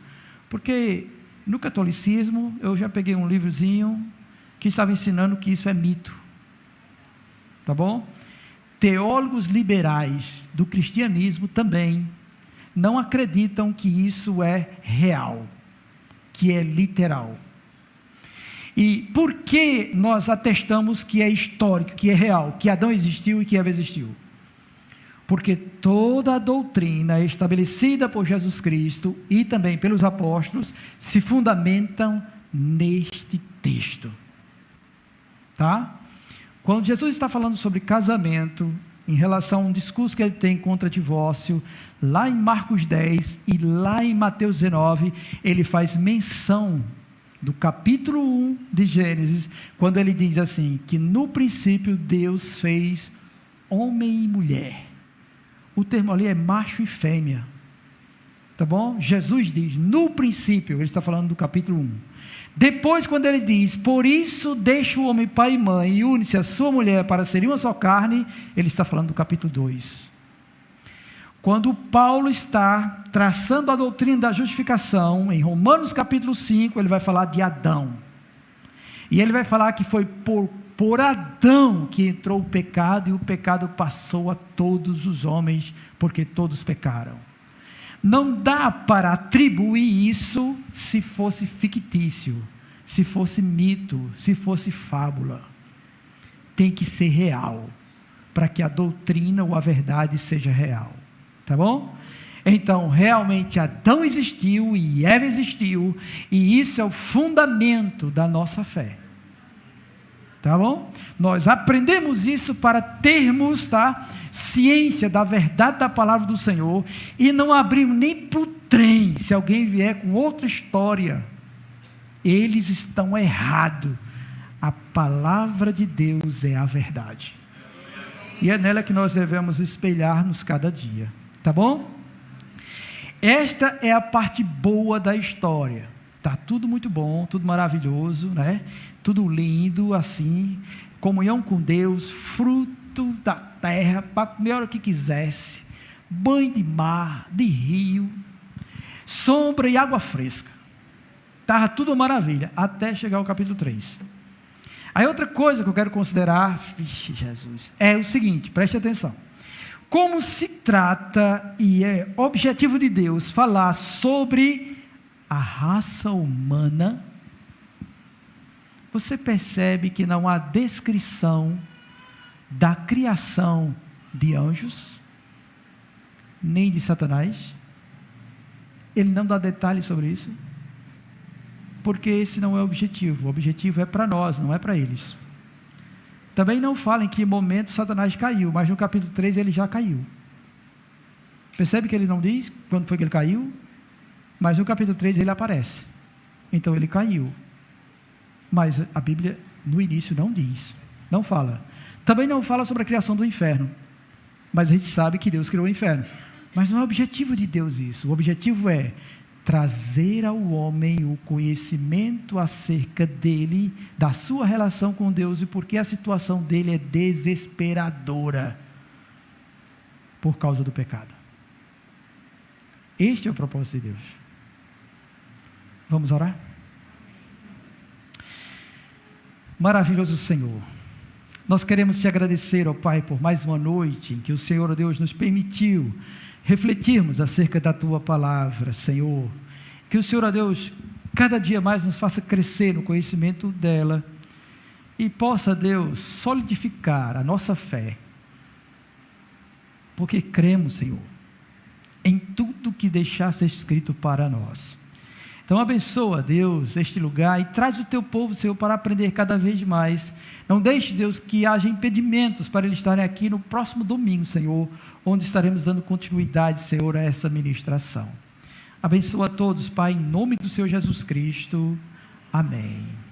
Porque no catolicismo, eu já peguei um livrozinho que estava ensinando que isso é mito, tá bom? Teólogos liberais do cristianismo também não acreditam que isso é real, que é literal. E por que nós atestamos que é histórico, que é real, que Adão existiu e que Eva existiu? Porque toda a doutrina estabelecida por Jesus Cristo e também pelos apóstolos se fundamentam neste texto, tá? Quando Jesus está falando sobre casamento, em relação a um discurso que ele tem contra divórcio, lá em Marcos 10 e lá em Mateus 19, ele faz menção do capítulo 1 de Gênesis, quando ele diz assim, que no princípio Deus fez homem e mulher. O termo ali é macho e fêmea, tá bom? Jesus diz, no princípio, ele está falando do capítulo 1. Depois, quando ele diz, por isso deixa o homem pai e mãe, e une-se a sua mulher para serem uma só carne, ele está falando do capítulo 2. Quando Paulo está traçando a doutrina da justificação, em Romanos capítulo 5, ele vai falar de Adão. E ele vai falar que foi por Adão que entrou o pecado, e o pecado passou a todos os homens, porque todos pecaram. Não dá para atribuir isso se fosse fictício, se fosse mito, se fosse fábula. Tem que ser real, para que a doutrina ou a verdade seja real. Tá bom? Então, realmente Adão existiu e Eva existiu, e isso é o fundamento da nossa fé. Tá bom? Nós aprendemos isso para termos, tá, ciência da verdade da palavra do Senhor, e não abrimos nem para o trem. Se alguém vier com outra história, eles estão errados. A palavra de Deus é a verdade, e é nela que nós devemos espelhar-nos cada dia, tá bom? Esta é a parte boa da história. Está tudo muito bom, tudo maravilhoso, né? Tudo lindo, assim, comunhão com Deus, fruto da terra, para comer a hora que quisesse, banho de mar, de rio, sombra e água fresca. Estava tudo maravilha, até chegar ao capítulo 3. Aí outra coisa que eu quero considerar, vixe, Jesus, é o seguinte, preste atenção. Como se trata e é objetivo de Deus falar sobre a raça humana, você percebe que não há descrição da criação de anjos, nem de Satanás. Ele não dá detalhes sobre isso, porque esse não é o objetivo. O objetivo é para nós, não é para eles. Também não fala em que momento Satanás caiu, mas no capítulo 3 ele já caiu. Percebe que ele não diz quando foi que ele caiu, mas no capítulo 3 ele aparece. Então ele caiu. Mas a Bíblia no início não diz, não fala. Também não fala sobre a criação do inferno, mas a gente sabe que Deus criou o inferno. Mas não é o objetivo de Deus isso. O objetivo é trazer ao homem o conhecimento acerca dele, da sua relação com Deus e porque a situação dele é desesperadora por causa do pecado. Este é o propósito de Deus. Vamos orar? Maravilhoso Senhor, nós queremos te agradecer, ó Pai, por mais uma noite em que o Senhor, ó Deus, nos permitiu refletirmos acerca da Tua Palavra, Senhor. Que o Senhor, ó Deus, cada dia mais nos faça crescer no conhecimento dela e possa, Deus, solidificar a nossa fé, porque cremos, Senhor, em tudo que deixaste escrito para nós. Então abençoa, Deus, este lugar e traz o teu povo, Senhor, para aprender cada vez mais. Não deixe, Deus, que haja impedimentos para eles estarem aqui no próximo domingo, Senhor, onde estaremos dando continuidade, Senhor, a essa ministração. Abençoa a todos, Pai, em nome do Senhor Jesus Cristo. Amém.